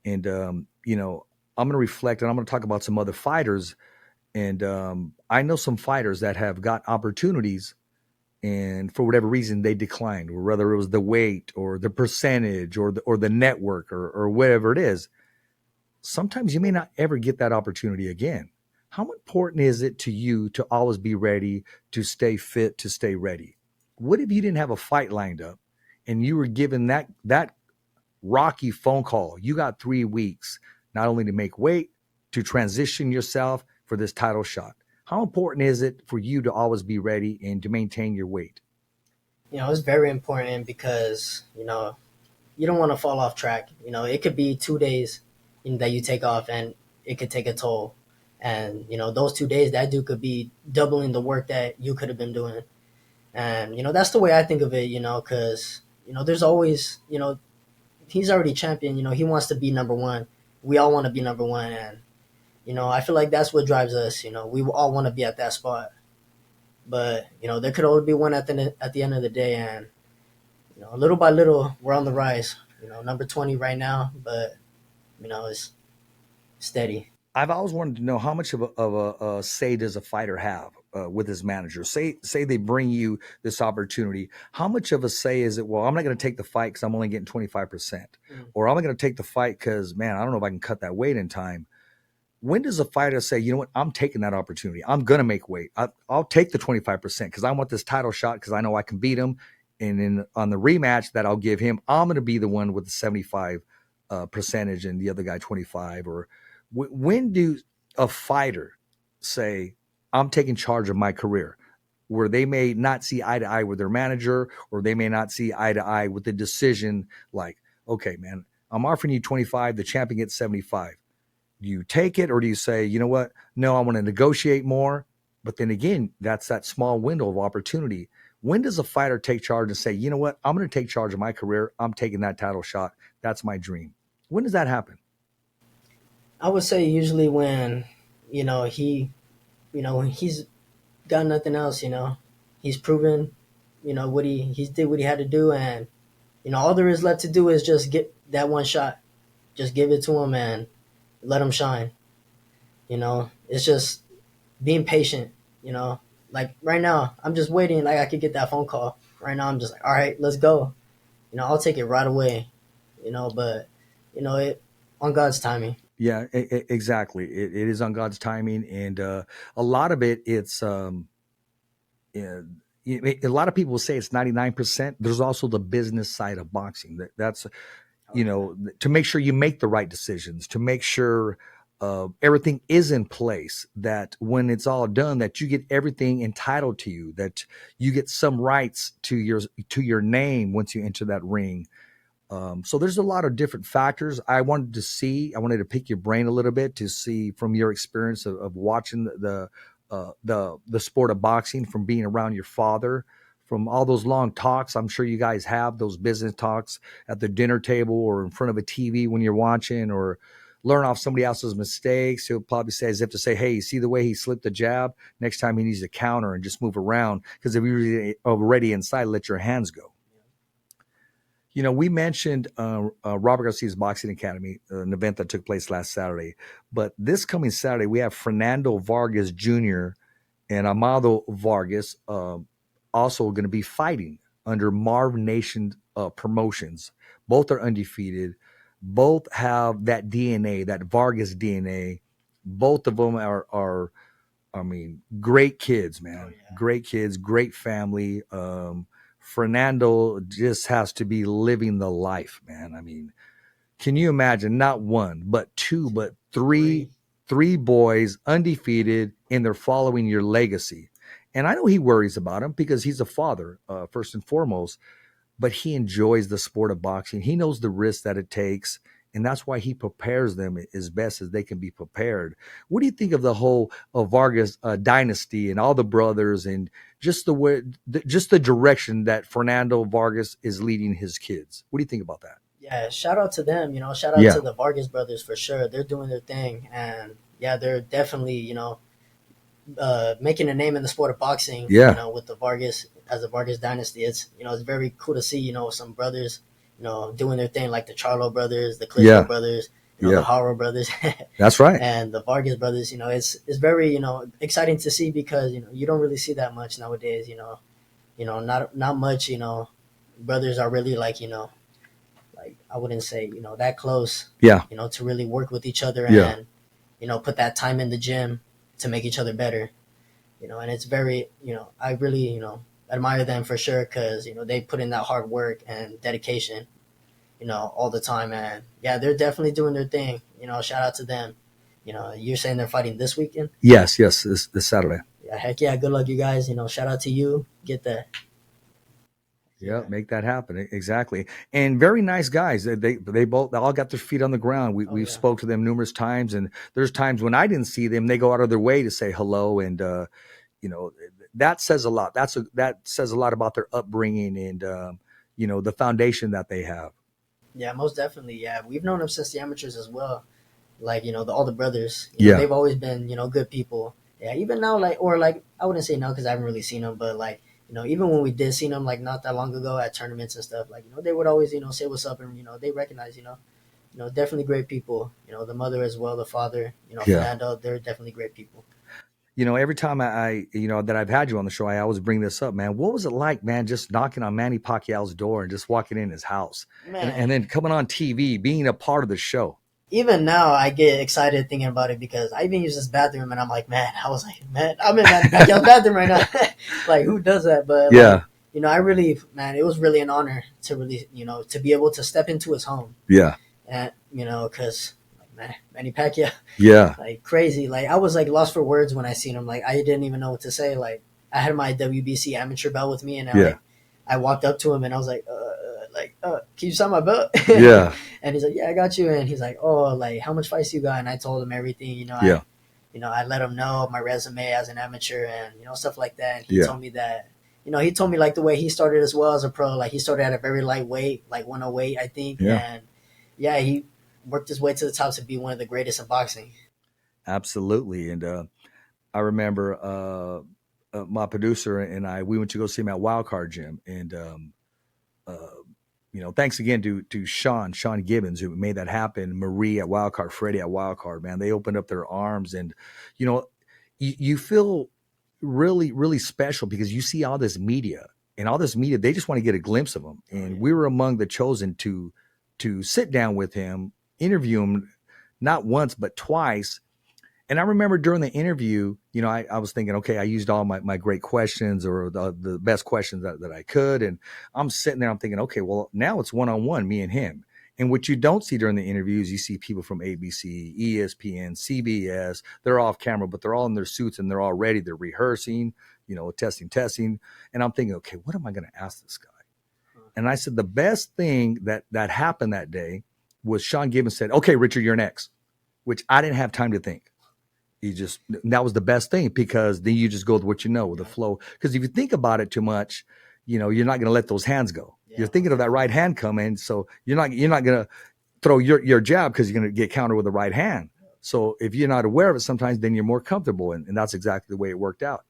And, I'm going to reflect and I'm going to talk about some other fighters. And I know some fighters that have got opportunities and for whatever reason they declined, or whether it was the weight or the percentage or the network or whatever it is. Sometimes you may not ever get that opportunity again. How important is it to you to always be ready, to stay fit, to stay ready? What if you didn't have a fight lined up and you were given that rocky phone call? You got 3 weeks, not only to make weight, to transition yourself for this title shot. How important is it for you to always be ready and to maintain your weight?
It's very important because you don't want to fall off track. It could be 2 days that you take off, and it could take a toll. And those 2 days, that dude could be doubling the work that you could have been doing. And that's the way I think of it. Because there's always he's already champion. He wants to be number one. We all want to be number one, and I feel like that's what drives us. We all want to be at that spot. But there could only be one at the end of the day, and little by little, we're on the rise. Number 20 right now, but it's steady.
I've always wanted to know how much of a say does a fighter have with his manager. Say they bring you this opportunity. How much of a say is it? Well, I'm not going to take the fight because I'm only getting 25%, or I'm going to take the fight because, man, I don't know if I can cut that weight in time. When does a fighter say, you know what, I'm taking that opportunity. I'm going to make weight. I'll take the 25% because I want this title shot because I know I can beat him. And then on the rematch that I'll give him, I'm going to be the one with the 75 percentage and the other guy 25. Or when do a fighter say, I'm taking charge of my career, where they may not see eye to eye with their manager, or they may not see eye to eye with the decision like, okay, man, I'm offering you 25, the champion gets 75. Do you take it, or do you say, you know what? No, I want to negotiate more. But then again, that's that small window of opportunity. When does a fighter take charge and say, you know what? I'm going to take charge of my career. I'm taking that title shot. That's my dream. When does that happen?
I would say usually when, when he's got nothing else, he's proven, he did what he had to do. And, all there is left to do is just get that one shot. Just give it to him and let him shine. It's just being patient, like right now, I'm just waiting. Like I could get that phone call right now. I'm just like, all right, let's go. I'll take it right away, but it on God's timing.
Yeah, exactly. It is on God's timing. And a lot of it, it's, yeah, a lot of people say it's 99%. There's also the business side of boxing. That's, to make sure you make the right decisions, to make sure everything is in place, that when it's all done, that you get everything entitled to you, that you get some rights to your name once you enter that ring. So there's a lot of different factors. I wanted to pick your brain a little bit to see from your experience of watching the sport of boxing, from being around your father, from all those long talks. I'm sure you guys have those business talks at the dinner table or in front of a TV when you're watching, or learn off somebody else's mistakes. He'll probably say, as if to say, hey, you see the way he slipped the jab? Next time he needs to counter and just move around, because if you're already inside, let your hands go. We mentioned Robert Garcia's Boxing Academy, an event that took place last Saturday. But this coming Saturday, we have Fernando Vargas Jr. and Amado Vargas also going to be fighting under Marv Nation Promotions. Both are undefeated. Both have that DNA, that Vargas DNA. Both of them are great kids, man. Oh, yeah. Great kids, great family. Fernando just has to be living the life, man. Can you imagine not one, but two, but three boys undefeated, and they're following your legacy. And I know he worries about him because he's a father, first and foremost, but he enjoys the sport of boxing. He knows the risk that it takes, and that's why he prepares them as best as they can be prepared. What do you think of the whole Vargas dynasty and all the brothers, and just the direction that Fernando Vargas is leading his kids? What do you think about that?
Yeah, shout out to them. Shout out to the Vargas brothers for sure. They're doing their thing, and yeah, they're definitely making a name in the sport of boxing.
Yeah.
With the Vargas dynasty, it's it's very cool to see some brothers doing their thing, like the Charlo brothers, the Klitschko brothers, the HARO brothers.
That's right.
And the Vargas brothers. It's very exciting to see, because you don't really see that much nowadays. Not much. Brothers are really like like, I wouldn't say that close.
Yeah.
To really work with each other
Yeah.
and put that time in the gym to make each other better. And it's very I really admire them for sure, because they put in that hard work and dedication all the time. And yeah, they're definitely doing their thing. Shout out to them. You're saying they're fighting this weekend?
Yes, this Saturday.
Yeah, heck yeah, good luck, you guys. Shout out to you. Get there.
Yeah, make that happen. Exactly. And very nice guys. They all got their feet on the ground. We've spoke to them numerous times, and there's times when I didn't see them, they go out of their way to say hello, and that says a lot. That says a lot about their upbringing and the foundation that they have.
Yeah, most definitely. Yeah, we've known them since the amateurs as well. Like all the brothers. They've always been good people. Yeah, even now, like I wouldn't say now, because I haven't really seen them, but like even when we did see them, like not that long ago at tournaments and stuff, like they would always say what's up, and they recognize definitely great people. The mother as well, the father, Fernando, they're definitely great people.
Every time I that I've had you on the show, I always bring this up, man. What was it like, man, just knocking on Manny Pacquiao's door and just walking in his house, and then coming on TV, being a part of the show?
Even now, I get excited thinking about it, because I even use this bathroom, and I'm like, man, I'm in Manny Pacquiao's bathroom right now. Like, who does that? But
yeah,
I really, man, it was really an honor to really, to be able to step into his home.
Yeah,
and because. Manny Pacquiao, like crazy. Like, I was like lost for words when I seen him. Like, I didn't even know what to say. Like, I had my WBC amateur belt with me, and I walked up to him, and I was like, can you sign my belt?
Yeah.
And he's like, yeah, I got you. And he's like, oh, like, how much fights you got? And I told him everything. I let him know my resume as an amateur and stuff like that. And he told me that. He told me like the way he started as well as a pro. Like, he started at a very light weight, like 108, I think.
Yeah.
And he worked his way to the top to be one of the greatest in boxing.
Absolutely. And I remember my producer and we went to go see him at Wildcard Gym. And, thanks again to Sean Gibbons, who made that happen. Marie at Wildcard, Freddie at Wildcard, man, they opened up their arms, and, you feel really, really special, because you see all this media, they just want to get a glimpse of him. And we were among the chosen to sit down with him, interview him, not once, but twice. And I remember during the interview, I was thinking, okay, I used all my great questions, or the best questions that I could. And I'm sitting there, I'm thinking, okay, well, now it's one-on-one, me and him. And what you don't see during the interviews, you see people from ABC, ESPN, CBS, they're off camera, but they're all in their suits and they're all ready. They're rehearsing, testing. And I'm thinking, okay, what am I going to ask this guy? And I said, the best thing that happened that day was Sean Gibbons said, okay, Richard, you're next, which I didn't have time to think. That was the best thing, because then you just go with what with the flow. Because if you think about it too much, you're not going to let those hands go. Yeah. You're thinking of that right hand coming, so you're not going to throw your jab, because you're going to get countered with the right hand. So if you're not aware of it, sometimes then you're more comfortable, and that's exactly the way it worked out.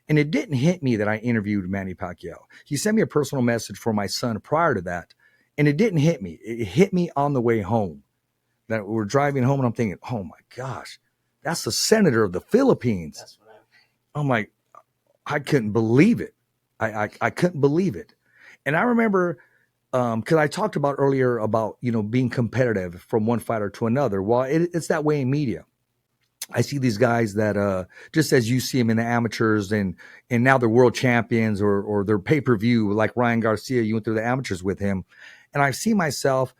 And it didn't hit me that I interviewed Manny Pacquiao. He sent me a personal message for my son prior to that, and it didn't hit me. It hit me on the way home. That we're driving home, and I'm thinking, oh my gosh, that's the senator of the Philippines.
That's what
I'm like, I couldn't believe it. I couldn't believe it. And I remember, because I talked about earlier about, being competitive from one fighter to another. Well, it's that way in media. I see these guys that just as you see them in the amateurs, and now they're world champions, or they're pay-per-view, like Ryan Garcia, you went through the amateurs with him. And I see myself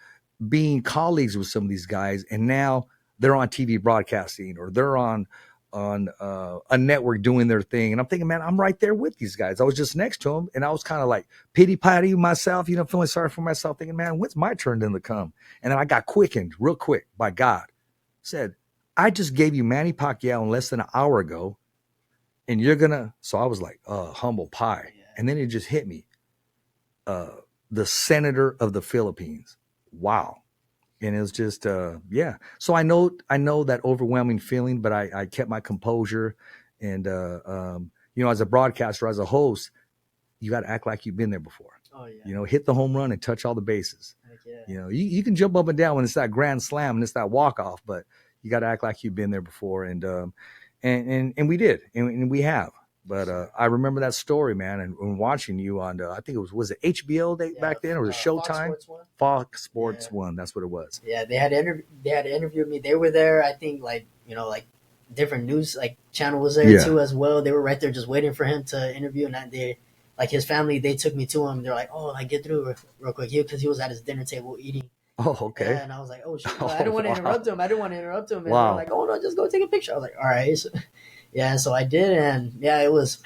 being colleagues with some of these guys, and now they're on TV broadcasting, or they're on a network doing their thing. And I'm thinking, man, I'm right there with these guys. I was just next to them, and I was kind of like pity-patty myself, feeling sorry for myself, thinking, man, when's my turn then to come? And then I got quickened real quick by God. Said, I just gave you Manny Pacquiao in less than an hour ago, and you're gonna. So I was like, humble pie. Yeah. And then it just hit me. The senator of the Philippines. Wow. And it was just, So I know that overwhelming feeling, but I kept my composure. And, as a broadcaster, as a host, you got to act like you've been there before.
Oh yeah.
You know, hit the home run and touch all the bases.
Heck yeah.
You know, you can jump up and down when it's that grand slam and it's that walk off, but you got to act like you've been there before. And we did, and we have. But I remember that story, man, and watching you on, I think was it HBO back then, or was it Showtime? Fox Sports One. That's what it was.
Yeah, they had interviewed me. They were there. I think like different news like channel was there too as well. They were right there just waiting for him to interview, and they like his family. They took me to him. They're like, "Oh, like get through real quick," because he was at his dinner table eating.
Oh, okay.
And I was like, "Oh shit!" I didn't want to interrupt him. And
wow.
They're like, "Oh no, just go take a picture." I was like, "All right." So, yeah, so I did, and yeah, it was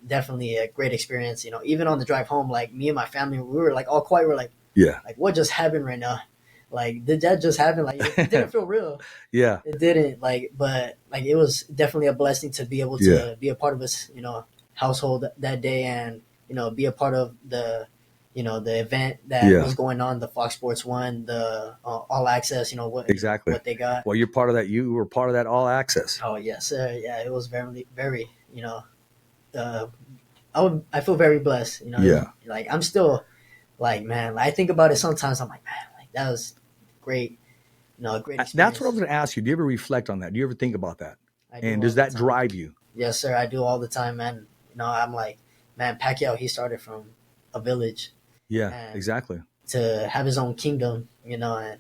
definitely a great experience. Even on the drive home, like me and my family, we were like all quiet. We're like, like what just happened right now? Like, did that just happen? Like, it didn't feel real.
Yeah,
it didn't. But it was definitely a blessing to be able to be a part of his, household that day, and be a part of the, the event that was going on, the Fox Sports One, the All Access. What they got.
Well, you're part of that. You were part of that All Access.
Oh yes, sir. Yeah, it was very, very. I feel very blessed. Like I'm still, like man, I think about it sometimes. I'm like, man, like that was great. A great experience.
That's what I was going to ask you. Do you ever reflect on that? Do you ever think about that? And does that drive you?
Yes, sir. I do all the time, man. I'm like, man, Pacquiao, he started from a village.
Yeah, exactly.
To have his own kingdom, and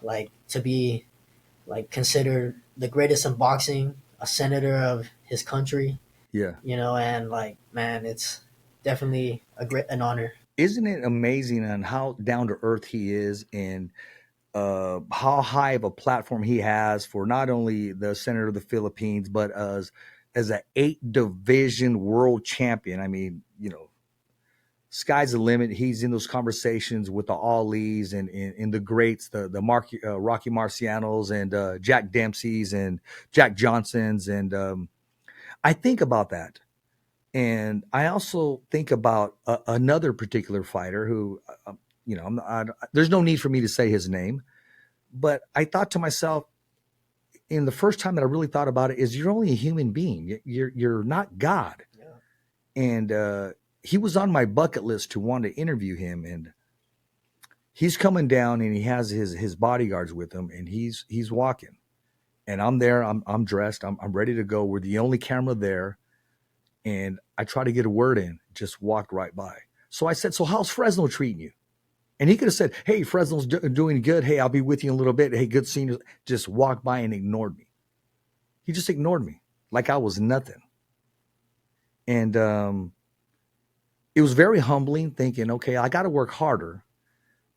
like to be like considered the greatest in boxing, a senator of his country.
Yeah.
And like, man, it's definitely an honor.
Isn't it amazing on how down to earth he is, and how high of a platform he has for not only the Senator of the Philippines, but as an 8-division world champion. I mean, sky's the limit. He's in those conversations with the Ali's and the greats, the Rocky Marcianos and Jack Dempsey's and Jack Johnson's. And I think about that. And I also think about another particular fighter who, there's no need for me to say his name, but I thought to myself, in the first time that I really thought about it, is you're only a human being. You're not God. Yeah. And he was on my bucket list to want to interview him, and he's coming down, and he has his bodyguards with him, and he's walking, and I'm there. I'm dressed. I'm ready to go. We're the only camera there. And I tried to get a word in, just walked right by. So I said, "So how's Fresno treating you?" And he could have said, "Hey, Fresno's doing good. Hey, I'll be with you in a little bit. Hey, good seeing you." Just walked by and ignored me. He just ignored me like I was nothing. And it was very humbling, thinking, okay, I got to work harder,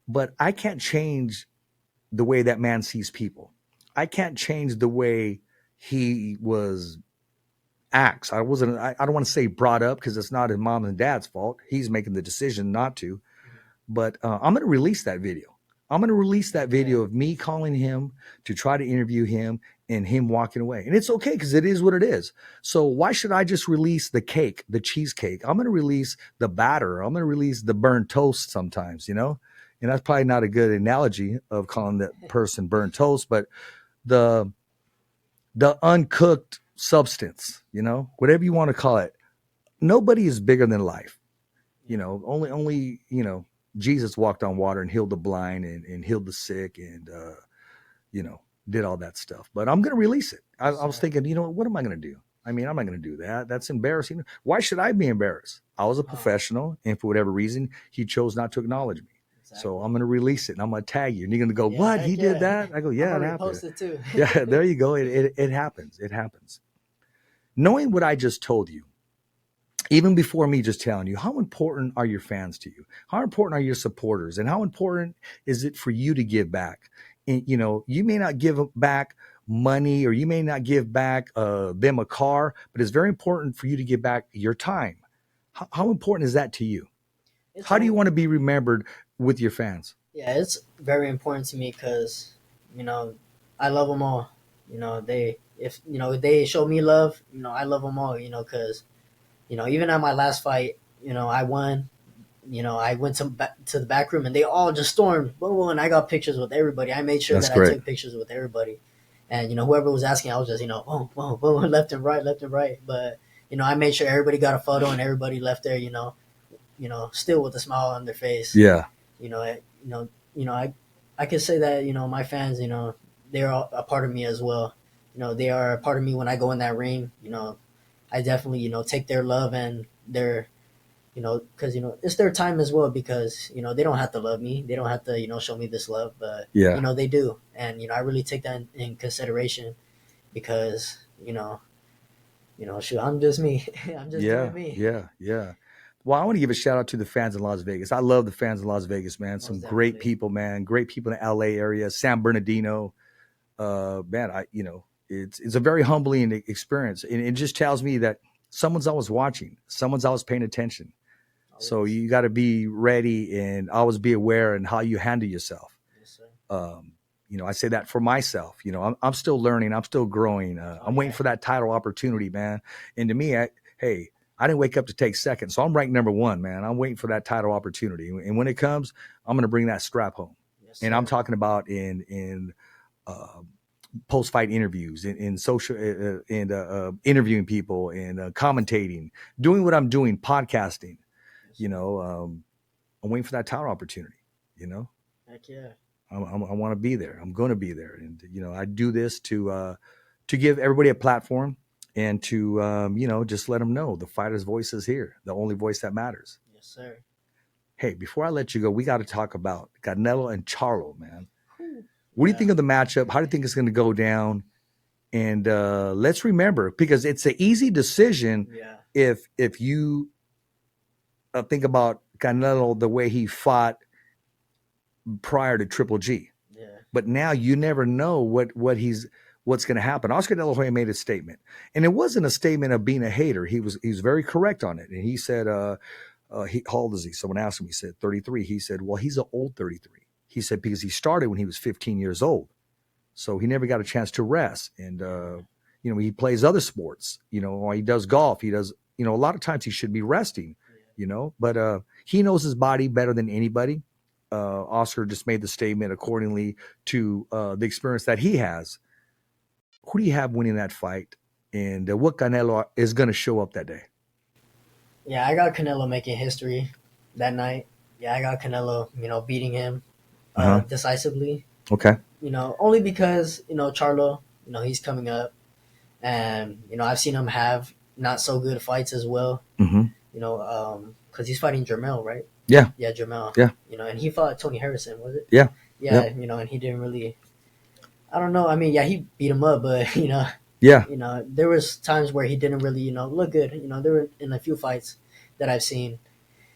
but I can't change the way that man sees people. I can't change the way he acts. I don't want to say brought up, because it's not his mom and dad's fault. He's making the decision not to. But I'm going to release that video. I'm going to release that video of me calling him to try to interview him and him walking away. And it's okay, because it is what it is. So why should I just release the cake, the cheesecake? I'm going to release the batter. I'm going to release the burnt toast sometimes, And that's probably not a good analogy of calling that person burnt toast, but the uncooked substance, whatever you want to call it. Nobody is bigger than life. Only Jesus walked on water and healed the blind and healed the sick and, did all that stuff. But I'm going to release it. I was thinking, what am I going to do? I mean, I'm not going to do that. That's embarrassing. Why should I be embarrassed? I was a professional, and for whatever reason, he chose not to acknowledge me. Exactly. So I'm going to release it, and I'm going to tag you, and you're going to go, "What? He did that?" I go, "Yeah, it happened."
Post it too.
Yeah, there you go. It happens. It happens. Knowing what I just told you, even before me just telling you, how important are your fans to you? How important are your supporters? And how important is it for you to give back? And, you may not give back money, or you may not give back them a car, but it's very important for you to give back your time. How important is that to you? How do you want to be remembered with your fans?
Yeah, it's very important to me because, I love them all. If they show me love, I love them all, because, even at my last fight, I won. I went to the back room, and they all just stormed. Boom, and I got pictures with everybody. I made sure that I took pictures with everybody. And, whoever was asking, I was just, boom, boom, boom, left and right. But, I made sure everybody got a photo and everybody left there, still with a smile on their face.
Yeah.
I could say that my fans, they're a part of me as well. They are a part of me when I go in that ring. I definitely take their love and their because it's their time as well, because they don't have to love me, they don't have to show me this love, but
Yeah.
they do, and I really take that in consideration, because shoot, I'm just me. I'm just
Yeah.
doing me.
Yeah. Well, I want to give a shout out to the fans in Las Vegas. I love the fans in Las Vegas, man. Some
Most
great
definitely.
people, man. Great people in the LA area. San Bernardino. Man, it's a very humbling experience. And it just tells me that someone's always watching, someone's always paying attention. So
Always.
you got to be ready and always be aware and how you handle yourself.
Yes, sir.
I say that for myself. I'm still learning. I'm still growing. I'm waiting
yeah.
for that title opportunity, man. And to me, I didn't wake up to take second. So I'm ranked number 1, man. I'm waiting for that title opportunity. And when it comes, I'm going to bring that strap home.
Yes,
And I'm
sir.
talking about in post-fight interviews, in social and interviewing people and commentating, doing what I'm doing, podcasting.
Yes, sir.
I'm waiting for that title opportunity.
Heck yeah.
I want to be there. I'm going to be there, and I do this to give everybody a platform and to just let them know the fighter's voice is here, the only voice that matters.
Yes, sir.
Hey, before I let you go, we got to talk about Canelo and Charlo, man.
Whew.
What do you
Yeah.
think of the matchup? How do you think it's going to go down? And let's remember, because it's an easy decision
Yeah.
if you think about Canelo the way he fought prior to Triple G.
Yeah.
But now you never know what's going to happen. Oscar De La Hoya made a statement, and it wasn't a statement of being a hater. He was very correct on it, and he said, how old is he? Someone asked him. He said 33. He said, well, he's an old 33. He said because he started when he was 15 years old, so he never got a chance to rest. And he plays other sports. Or he does golf. He does. A lot of times he should be resting. But he knows his body better than anybody. Oscar just made the statement accordingly to the experience that he has. Who do you have winning that fight, and what Canelo is going to show up that day?
Yeah, I got Canelo making history that night. Yeah, I got Canelo, beating him decisively.
Okay.
Only because, Charlo, he's coming up, and, I've seen him have not so good fights as well,
Mm-hmm.
because he's fighting Jermell, right?
Yeah.
Yeah, Jermell.
Yeah.
And he fought Tony Harrison, was it?
Yeah.
Yeah,
Yep.
and he didn't really, I don't know. I mean, yeah, he beat him up, but,
Yeah.
there was times where he didn't really, look good. There were in a few fights that I've seen,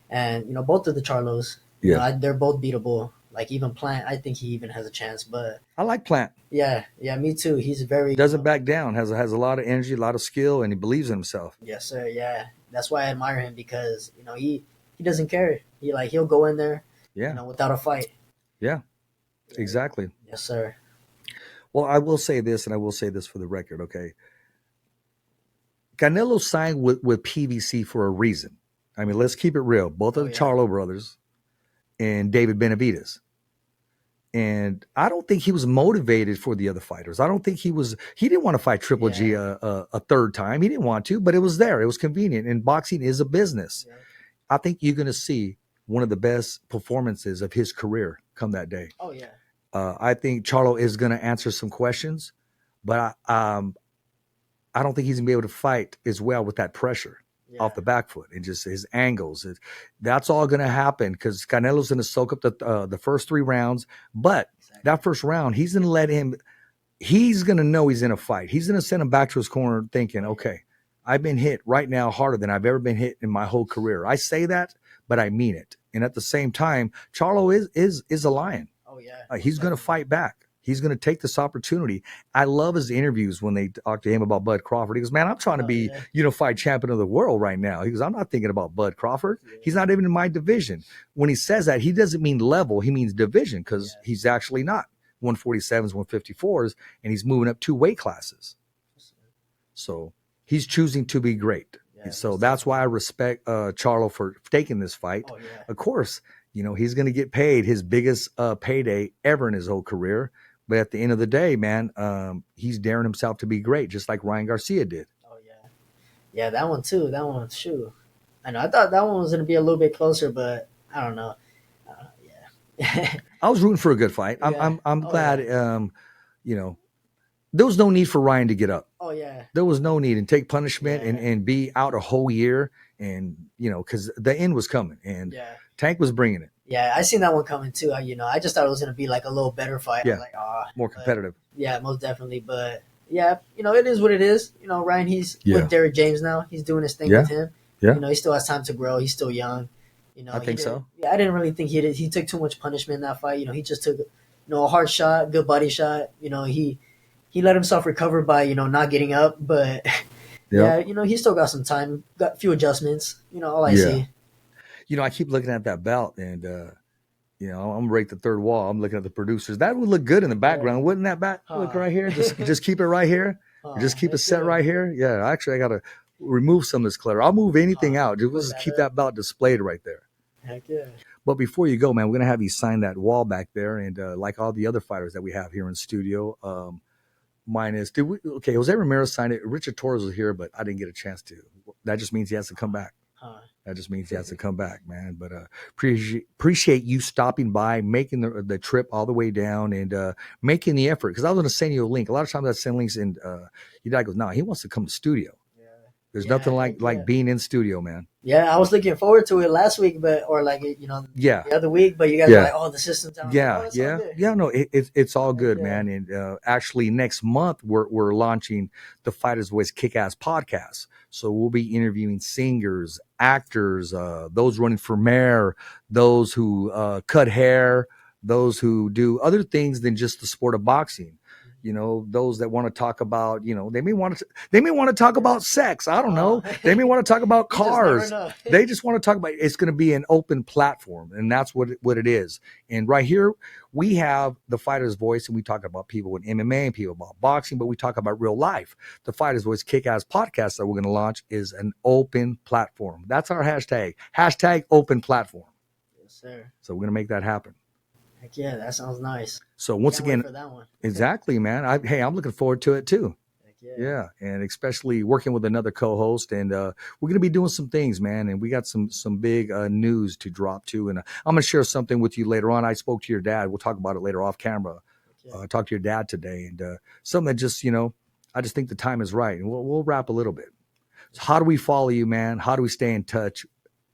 and both of the Charlos, they're both beatable. Like even Plant, I think he even has a chance. But
I like Plant.
yeah, me too. He's very
Doesn't back down. Has a lot of energy, a lot of skill, and he believes in himself.
Yes, sir. Yeah, that's why I admire him, because he doesn't care. He'll go in there,
Yeah.
without a fight.
Yeah. Exactly.
Yes, sir.
Well, I will say this, and I will say this for the record. Okay. Canelo signed with PVC for a reason. I mean, let's keep it real. Both of the Charlo brothers and David Benavidez. And I don't think he was motivated for the other fighters. I don't think he didn't want to fight Triple G a third time. He didn't want to, but it was there. It was convenient. And boxing is a business.
Yeah.
I think you're going to see one of the best performances of his career come that day.
Oh, yeah.
I think Charlo is going to answer some questions, but I don't think he's going to be able to fight as well with that pressure off the back foot and just his angles. That's all going to happen because Canelo's going to soak up the first 3 rounds. But that first round, he's going to know he's in a fight. He's going to send him back to his corner thinking, okay, I've been hit right now harder than I've ever been hit in my whole career. I say that, but I mean it. And at the same time, Charlo is a lion.
Oh, yeah.
He's going to fight back. He's going to take this opportunity. I love his interviews when they talk to him about Bud Crawford. He goes, man, I'm trying to be unified champion of the world right now. He goes, I'm not thinking about Bud Crawford. Yeah. He's not even in my division. When he says that, he doesn't mean level. He means division because he's actually not 147s, 154s, and he's moving up 2 weight classes. So he's choosing to be great. Yeah, so that's why I respect Charlo for taking this fight. Oh, yeah. Of course, he's going to get paid his biggest payday ever in his whole career. But at the end of the day, man, he's daring himself to be great, just like Ryan Garcia did.
Oh, yeah. Yeah, that one too. That one, shoot. I know. I thought that one was going to be a little bit closer, but I don't know. Yeah.
I was rooting for a good fight.
Yeah.
I'm glad. You know, there was no need for Ryan to get up.
Oh yeah.
There was no need and take punishment
Yeah.
and be out a whole year, and because the end was coming and
Yeah.
Tank was bringing it.
Yeah, I seen that one coming too. I just thought it was going to be like a little better fight.
Yeah.
I was like,
More
but-
competitive.
Yeah, most definitely. But yeah, it is what it is. Ryan, he's
Yeah.
with Derek James now. He's doing his thing
Yeah.
with him.
Yeah.
He still has time to grow. He's still young.
I think so.
Yeah, I didn't really think he took too much punishment in that fight. He just took a hard shot, good body shot. He let himself recover by not getting up, but
Yeah.
he still got some time, got a few adjustments. All I
Yeah.
see.
I keep looking at that belt and I'm right the third wall. I'm looking at the producers. That would look good in the background, wouldn't that back look right here? Just keep it right here. Just keep it set right here. Yeah, actually I gotta remove some of this clutter. I'll move anything out. Just keep that belt displayed right there.
Heck yeah.
But before you go, man, we're gonna have you sign that wall back there, and like all the other fighters that we have here in studio. Mine is Jose Ramirez signed it. Richard Torres was here, but I didn't get a chance to. That just means he has to come back. That just means he has to come back, man. But appreciate you stopping by, making the trip all the way down, and making the effort. Because I was going to send you a link. A lot of times I send links, and your dad goes, "No, he wants to come to studio." There's nothing like being in studio, man.
Yeah, I was looking forward to it last week, the other week. But you guys were like, "Oh, the system's down."
No, it's all good, man. And actually, next month we're launching the Fighters Voice Kick-Ass podcast. So we'll be interviewing singers, actors, those running for mayor, those who cut hair, those who do other things than just the sport of boxing. Those that want to talk about, they may want to talk about sex. I don't know. They may want to talk about cars. They just want to talk about, it's going to be an open platform, and that's what it is. And right here, we have the Fighter's Voice, and we talk about people in MMA and people about boxing, but we talk about real life. The Fighter's Voice Kick-Ass podcast that we're going to launch is an open platform. That's our hashtag open platform.
Yes, sir.
So we're going to make that happen.
Heck yeah, that sounds nice.
So once
Can't wait
again,
for that one.
exactly, man. I'm looking forward to it too.
Heck yeah.
Yeah, and especially working with another co-host, and we're going to be doing some things, man. And we got some big news to drop too. And I'm going to share something with you later on. I spoke to your dad. We'll talk about it later off camera. I talked to your dad today, and something that just I just think the time is right. And we'll wrap a little bit. So how do we follow you, man? How do we stay in touch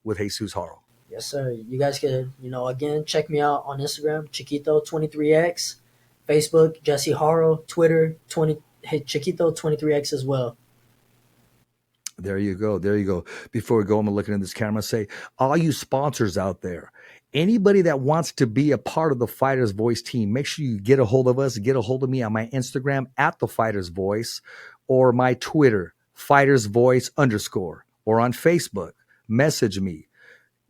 with Jesus Haro?
Yes, sir. You guys can, again, check me out on Instagram, CHIQUITO23X, Facebook, Jesse Haro, Twitter, CHIQUITO23X as well.
There you go. Before we go, I'm going to look into this camera and say, all you sponsors out there, anybody that wants to be a part of the Fighters Voice team, make sure you get a hold of us. Get a hold of me on my Instagram at the Fighters Voice, or my Twitter, Fighters Voice _ or on Facebook. Message me.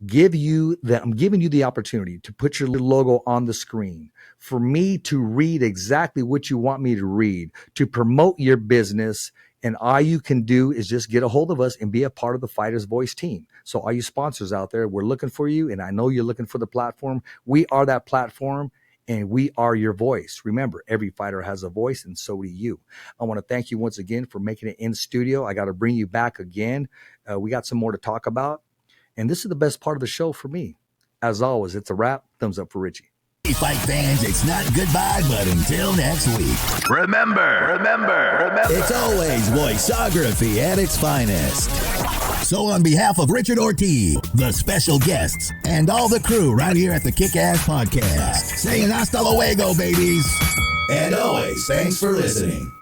I'm giving you the opportunity to put your little logo on the screen, for me to read exactly what you want me to read, to promote your business. And all you can do is just get a hold of us and be a part of the Fighters Voice team. So all you sponsors out there, we're looking for you. And I know you're looking for the platform. We are that platform, and we are your voice. Remember, every fighter has a voice, and so do you. I want to thank you once again for making it in studio. I got to bring you back again. We got some more to talk about. And this is the best part of the show for me. As always, it's a wrap. Thumbs up for Richie.
Hey, fight fans, it's not goodbye, but until next week.
Remember,
It's always voiceography at its finest. So on behalf of Richard Ortiz, the special guests, and all the crew right here at the Kick-Ass Podcast, saying hasta luego, babies. And always, thanks for listening.